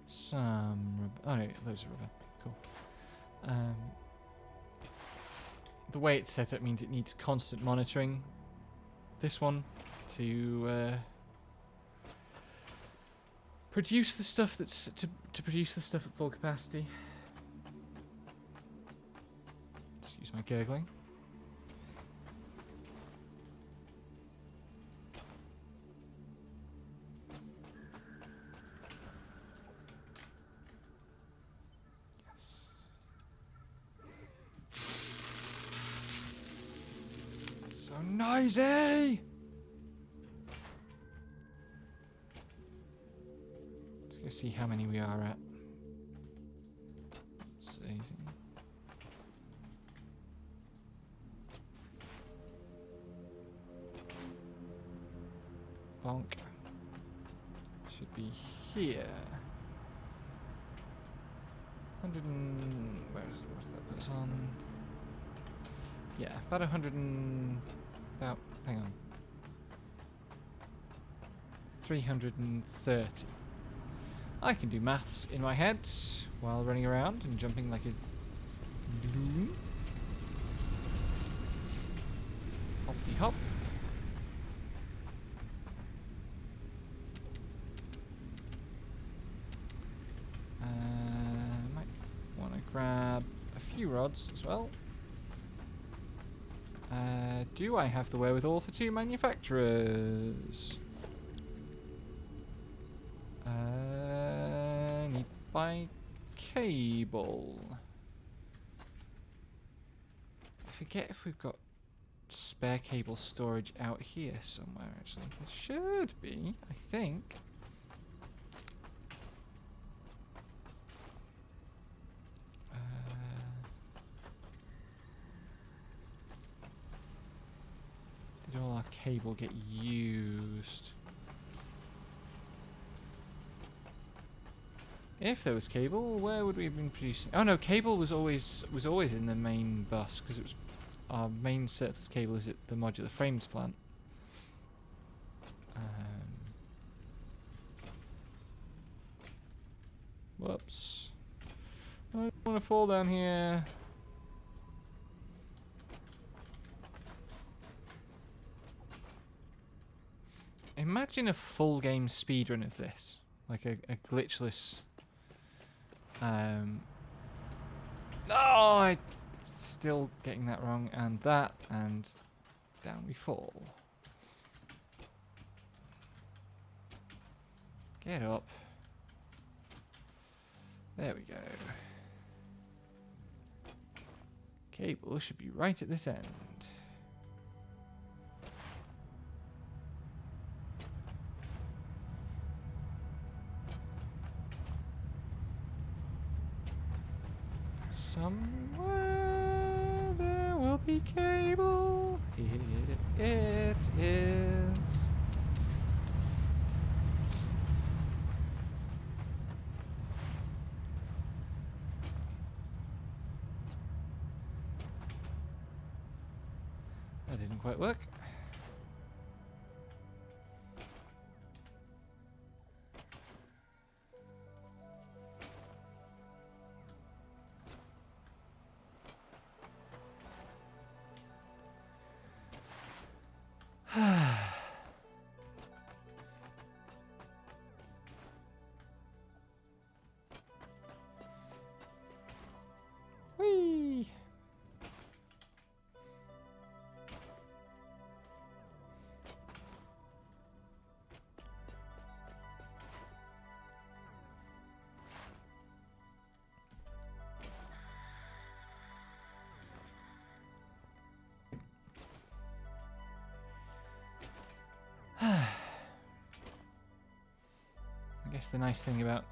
Some rubber. Oh no, loads of rubber. Cool. The way it's set up means it needs constant monitoring. This one to produce the stuff that's to produce the stuff at full capacity. Excuse my gurgling. So noisy! Let's go see how many we are at. It's easy. Bonk. Should be here. 100 and... where's that put us on? Yeah, about 100 and... about... hang on. 330. I can do maths in my head while running around and jumping like a balloon. Hoppy hop. Might want to grab a few rods as well. Do I have the wherewithal for 2 manufacturers? Need to buy cable. I forget if we've got spare cable storage out here somewhere, actually. There should be, I think. Did all our cable get used? If there was cable, where would we have been producing? Oh no, cable was always in the main bus because it was our main surface cable is at the modular frames plant. Whoops! I don't want to fall down here. Imagine a full game speedrun of this. Like a glitchless... Oh, I'm still getting that wrong. And that, and down we fall. Get up. There we go. Cable should be right at this end. Somewhere there will be cable. It is. That didn't quite work. Whee! I guess the nice thing about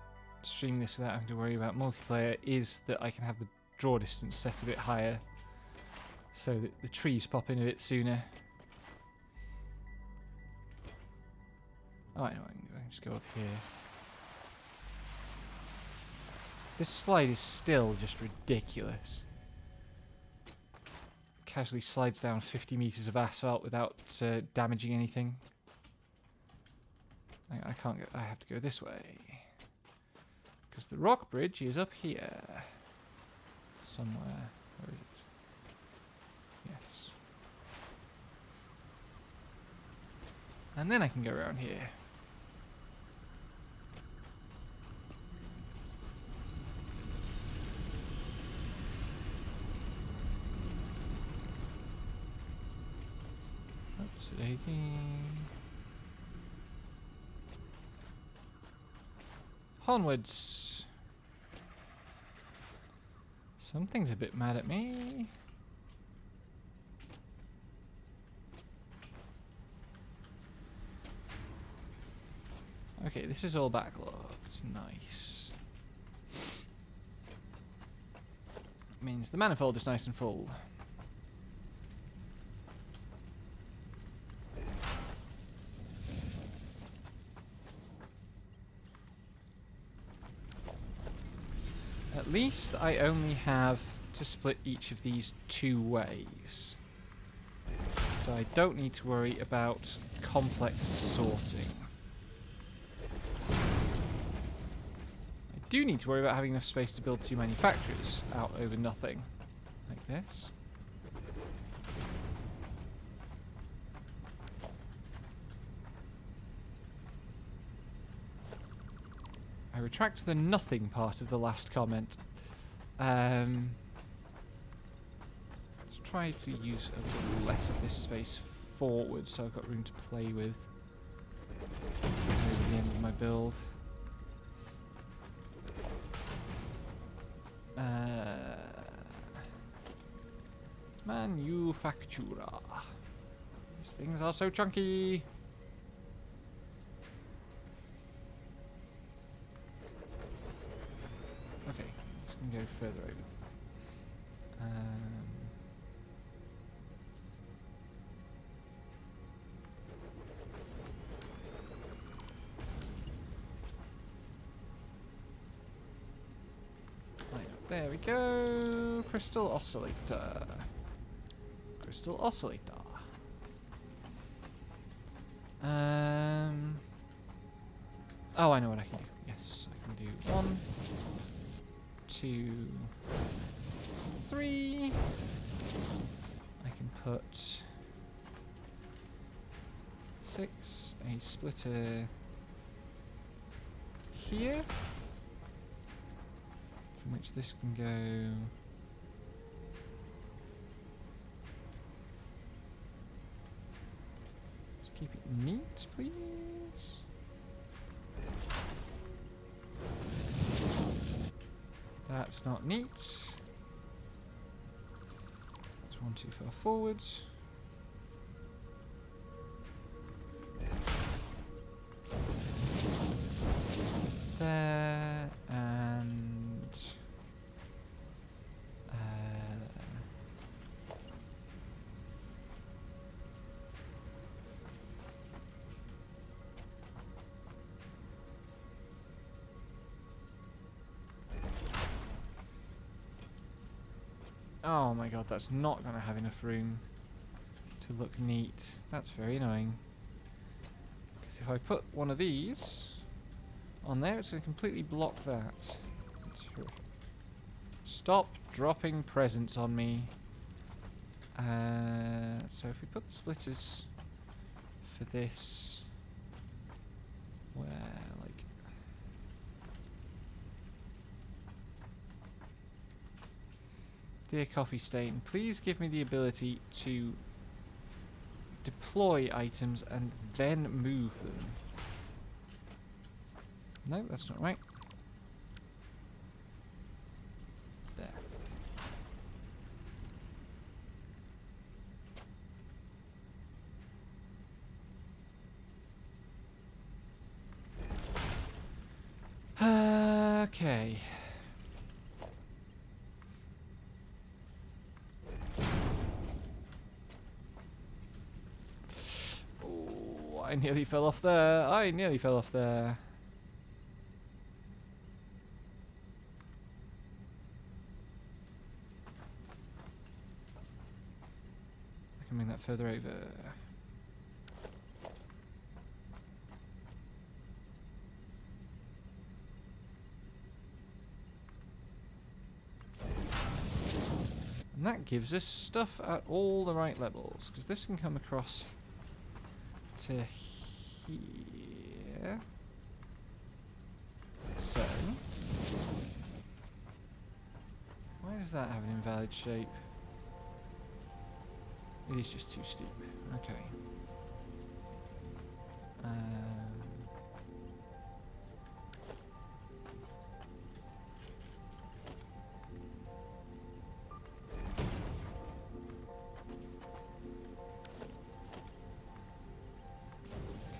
streaming this without having to worry about multiplayer is that I can have the draw distance set a bit higher so that the trees pop in a bit sooner. Oh, I know, I can just go up here. This slide is still just ridiculous. Casually slides down 50 meters of asphalt without damaging anything. I can't go, I have to go this way. Because the rock bridge is up here. Somewhere. Where is it? Yes. And then I can go around here. Oops, 18. Onwards. Something's a bit mad at me. Okay, this is all backlogged. Nice. Means the manifold is nice and full. At least I only have to split each of these 2 ways. So I don't need to worry about complex sorting. I do need to worry about having enough space to build 2 manufacturers out over nothing. Like this. I retract the nothing part of the last comment. Let's try to use a little less of this space forward so I've got room to play with over the end of my build. Manufactura. These things are so chunky. Okay, this can go further over. There we go. Crystal oscillator. Crystal oscillator. Oh, I know what I can do. Yes, I can do 1, 2, 3. I can put 6, a splitter here, from which this can go. Just keep it neat, please. That's not neat. That's 1 too far forwards. There and oh my god, that's not going to have enough room to look neat. That's very annoying. Because if I put one of these on there, it's going to completely block that. Stop dropping presents on me. So if we put the splitters for this, where, like, dear Coffee Stain, please give me the ability to deploy items and then move them. No, that's not right. There. Okay. Oh, I nearly fell off there. I nearly fell off there. I can bring that further over. And that gives us stuff at all the right levels, because this can come across to here. So, why does that have an invalid shape? It is just too steep. Okay.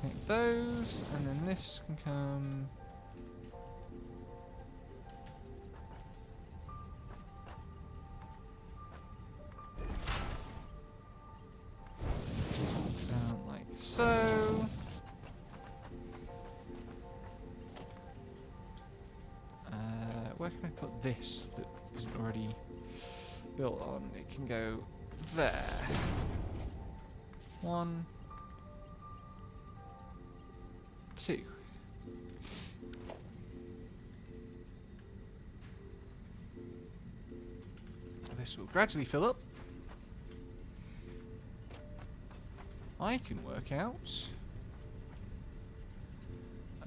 Connect those, and then this can come. So, where can I put this that isn't already built on? It can go there. 1, 2. This will gradually fill up. I can work out.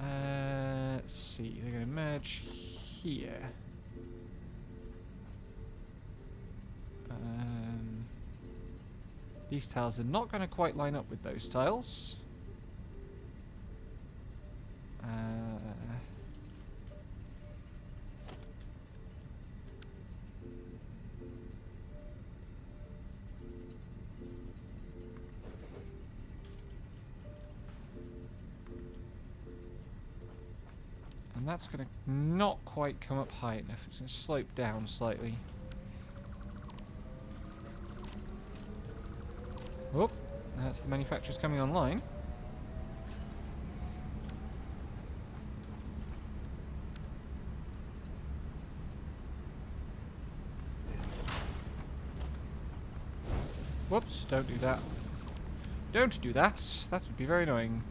Let's see, they're going to merge here. These tiles are not going to quite line up with those tiles. And that's going to not quite come up high enough. It's going to slope down slightly. Whoop. That's the manufacturers coming online. Whoops, don't do that. Don't do that. That would be very annoying.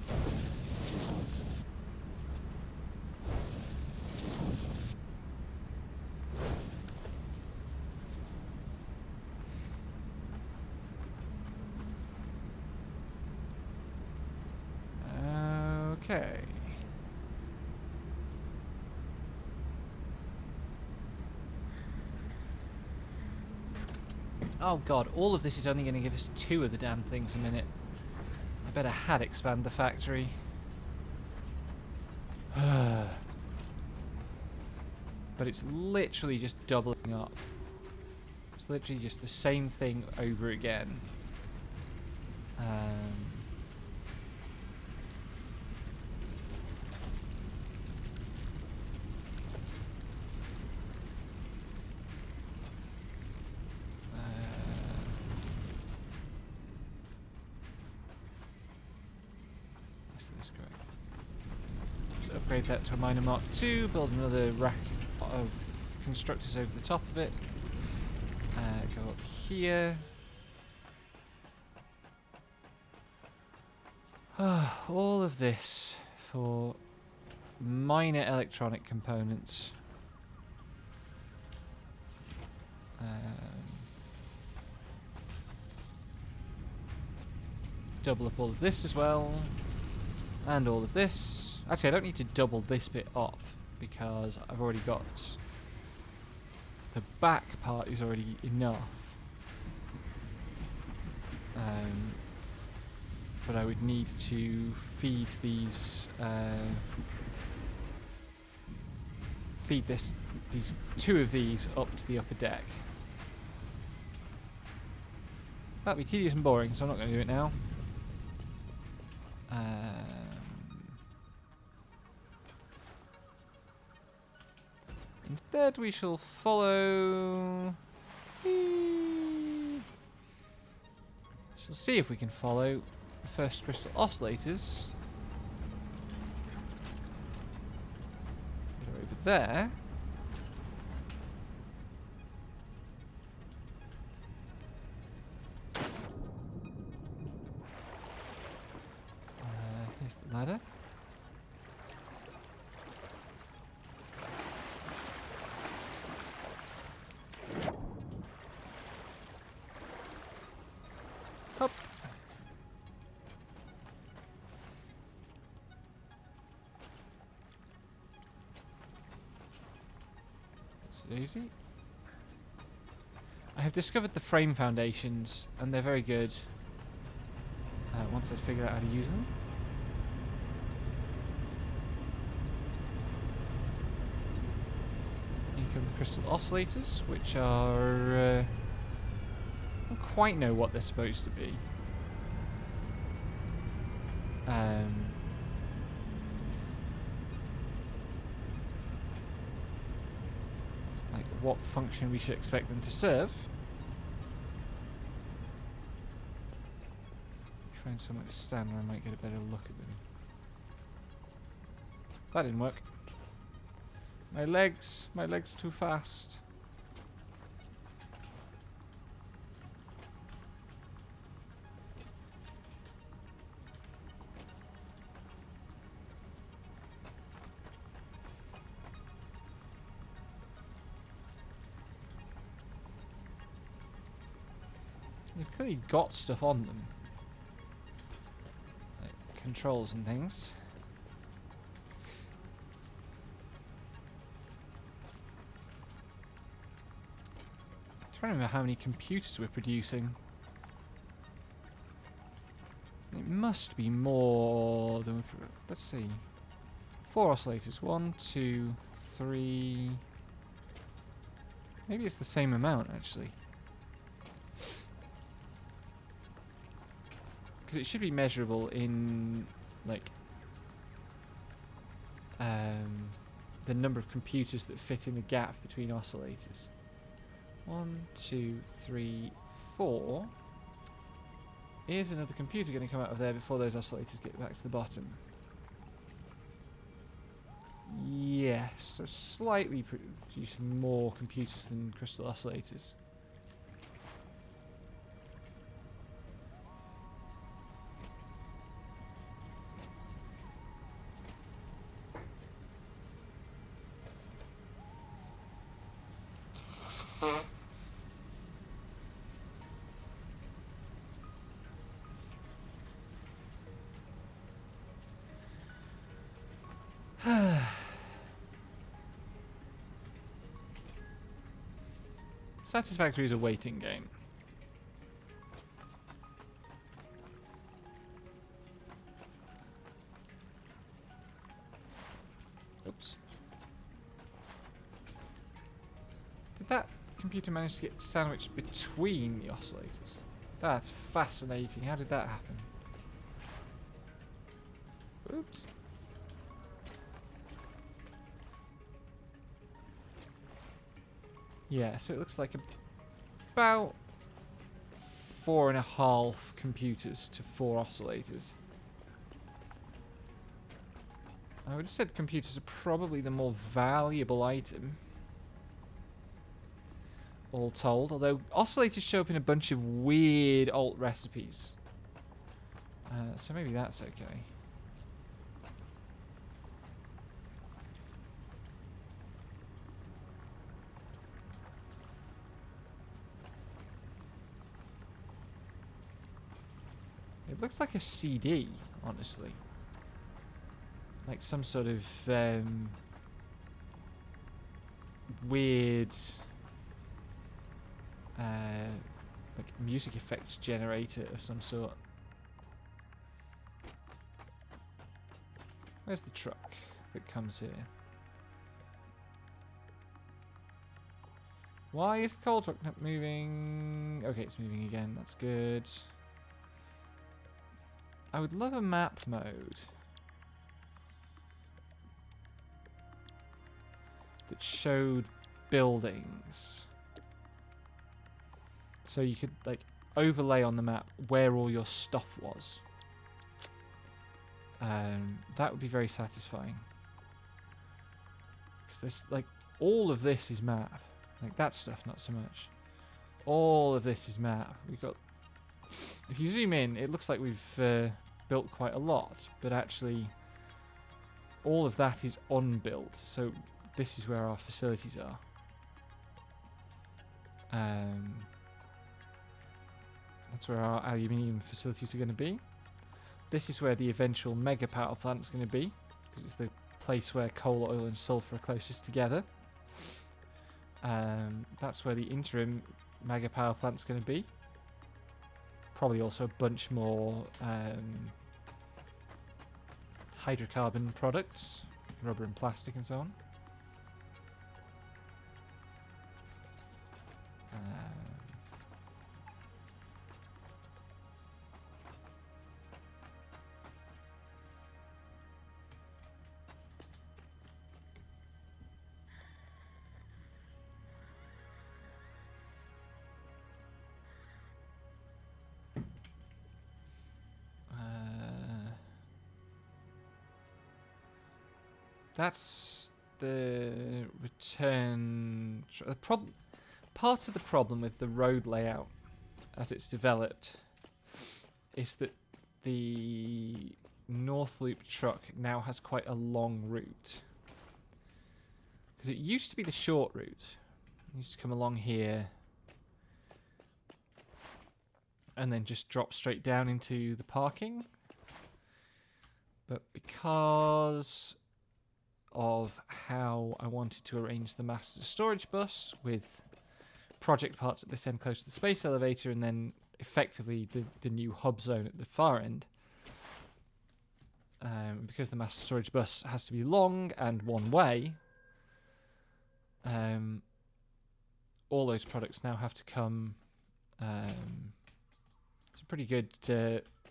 Okay. Oh god, all of this is only going to give us 2 of the damn things a minute. I better had expand the factory. But it's literally just doubling up. It's literally just the same thing over again. That's great. Just upgrade that to a miner Mark II, build another rack of constructors over the top of it. Go up here. All of this for minor electronic components. Double up all of this as well. And all of this. Actually, I don't need to double this bit up because I've already got... the back part is already enough. But I would need to feed these... feed these 2 of these up to the upper deck. That'd be tedious and boring, so I'm not going to do it now. Instead, we shall follow... Shall see if we can follow the first crystal oscillators. They're over there. Here's the ladder. Up. It's easy. I have discovered the frame foundations, and they're very good. Once I've figured out how to use them. Here come the crystal oscillators, which are... I don't quite know what they're supposed to be. Like what function we should expect them to serve. Find somewhere to stand where I might get a better look at them. That didn't work. My legs are too fast. They've clearly got stuff on them. Like controls and things. I'm trying to remember how many computers we're producing. It must be more than... Let's see. 4 oscillators. 1, 2, 3... Maybe it's the same amount, actually. Because it should be measurable in, like, the number of computers that fit in the gap between oscillators. 1, 2, 3, 4. Is another computer going to come out of there before those oscillators get back to the bottom? Yes, so slightly producing more computers than crystal oscillators. Satisfactory is a waiting game. Oops. Did that computer manage to get sandwiched between the oscillators? That's fascinating. How did that happen? Oops. Yeah, so it looks like about 4.5 computers to 4 oscillators. I would have said computers are probably the more valuable item, all told, although oscillators show up in a bunch of weird alt recipes. So maybe that's okay. It looks like a CD, honestly. Like some sort of weird like music effects generator of some sort. Where's the truck that comes here? Why is the coal truck not moving? Okay, it's moving again. That's good. I would love a map mode that showed buildings. So you could like overlay on the map where all your stuff was. That would be very satisfying. Because there's like all of this is map. Like that stuff, not so much. All of this is map. We've got. If you zoom in, it looks like we've built quite a lot, but actually, all of that is unbuilt. So this is where our facilities are. That's where our aluminium facilities are going to be. This is where the eventual mega power plant is going to be, because it's the place where coal, oil, and sulfur are closest together. That's where the interim mega power plant is going to be. Probably also a bunch more hydrocarbon products, rubber and plastic, and so on. That's the return. The problem, part of the problem with the road layout as it's developed is that the North Loop truck now has quite a long route. Because it used to be the short route. It used to come along here and then just drop straight down into the parking. But because of how I wanted to arrange the master storage bus with project parts at this end close to the space elevator and then effectively the new hub zone at the far end, because the master storage bus has to be long and one way, all those products now have to come. It's a pretty good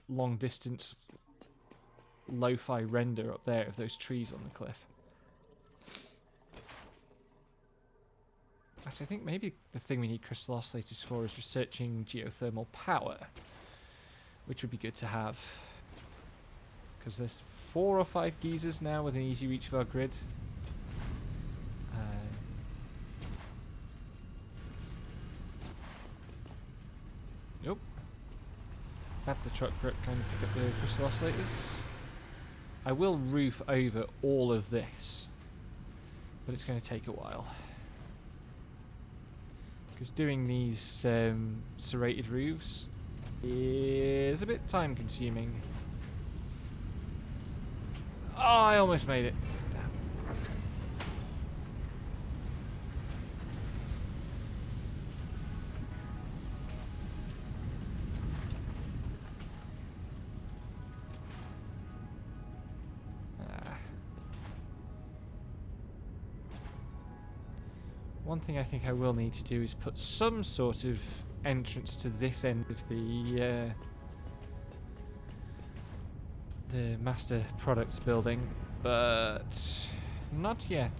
long distance lo-fi render up there of those trees on the cliff. Actually, I think maybe the thing we need crystal oscillators for is researching geothermal power, which would be good to have. Because there's 4 or 5 geysers now within easy reach of our grid. Nope. That's the truck going to pick up the crystal oscillators. I will roof over all of this, but it's going to take a while. Because doing these serrated roofs is a bit time consuming. Oh, I almost made it. Damn. One thing I think I will need to do is put some sort of entrance to this end of the master products building, but not yet.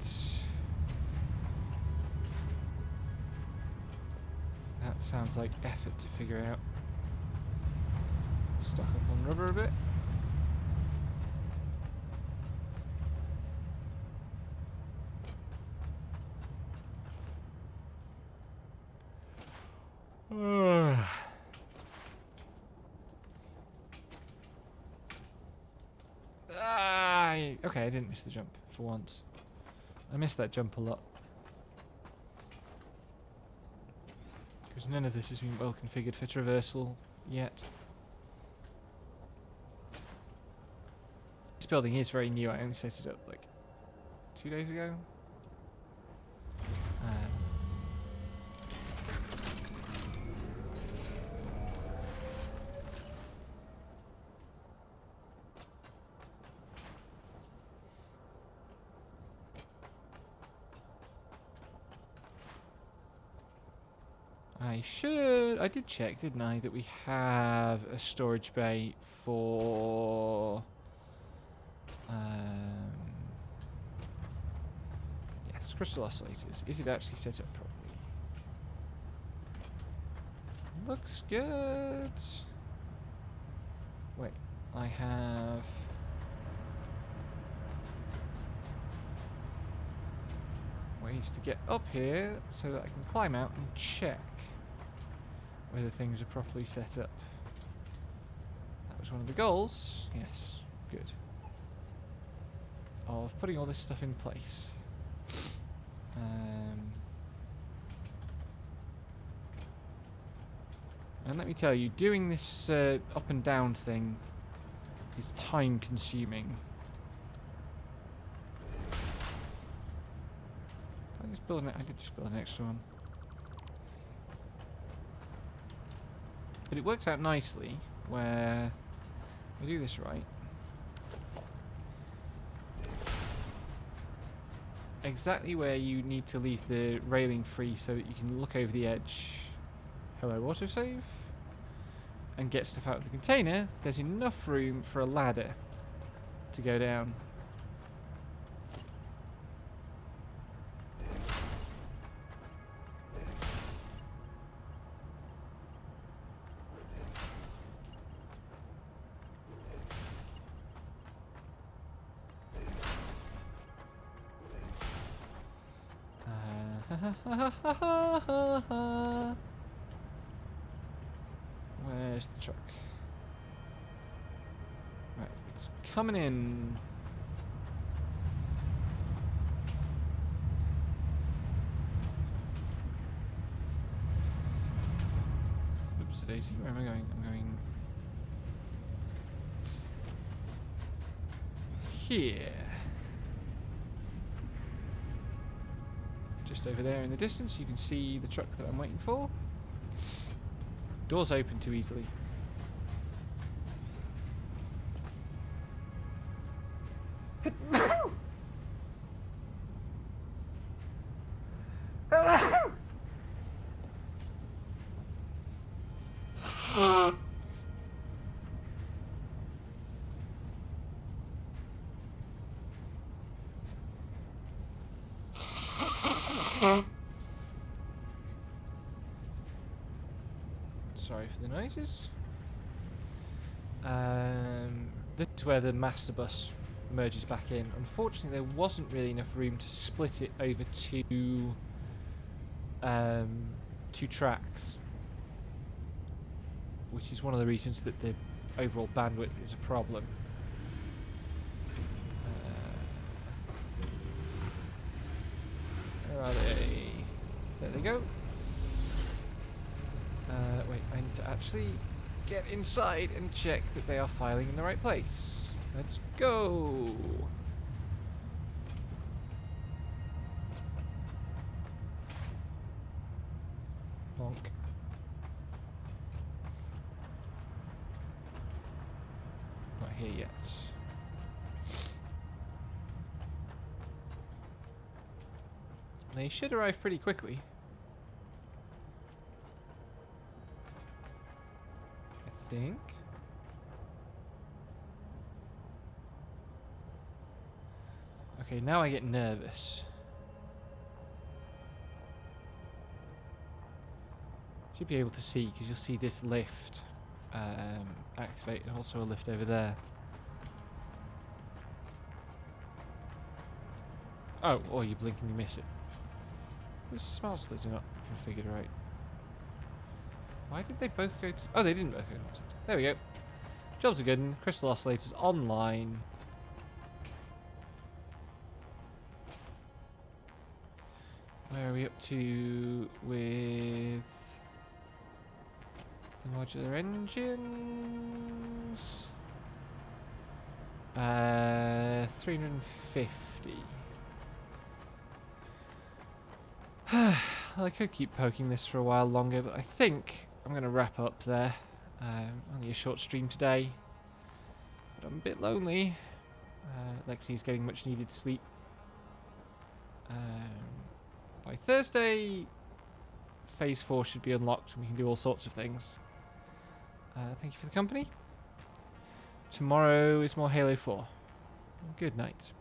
That sounds like effort to figure out. Stock up on rubber a bit. Okay, I didn't miss the jump for once. I missed that jump a lot. Because none of this has been well configured for traversal yet. This building is very new. I only set it up like 2 days ago. I did check, didn't I, that we have a storage bay for yes, crystal oscillators. Is it actually set up properly? Looks good. Wait, I have ways to get up here so that I can climb out and check whether things are properly set up. That was one of the goals. Yes, good. Of putting all this stuff in place. And let me tell you, doing this up and down thing is time consuming. I did just build an extra one. But it works out nicely where we do this right. Exactly where you need to leave the railing free so that you can look over the edge. Hello, autosave. And get stuff out of the container. There's enough room for a ladder to go down. Where's the truck? Right, it's coming in. Oops, Daisy, where am I going? I'm going here. Just over there in the distance, you can see the truck that I'm waiting for. Doors open too easily. Sorry for the noises. This is where the master bus merges back in. Unfortunately, there wasn't really enough room to split it over two tracks, which is one of the reasons that the overall bandwidth is a problem. Where are they? There they go. Wait, I need to actually get inside and check that they are filing in the right place. Let's go! Bonk. Not here yet. They should arrive pretty quickly. I think. Okay, now I get nervous. Should be able to see, because you'll see this lift activate, and also a lift over there. Oh, or you blink and you miss it. This smart splitter not configured right. Why did they both go to... Oh, they didn't both go to... There we go. Jobs are good. And crystal oscillators online. Where are we up to with the modular engines? 350. Well, I could keep poking this for a while longer, but I think I'm going to wrap up there. Only a short stream today, but I'm a bit lonely. Lexi's getting much needed sleep. By Thursday, Phase 4 should be unlocked and we can do all sorts of things. Thank you for the company. Tomorrow is more Halo 4. Good night.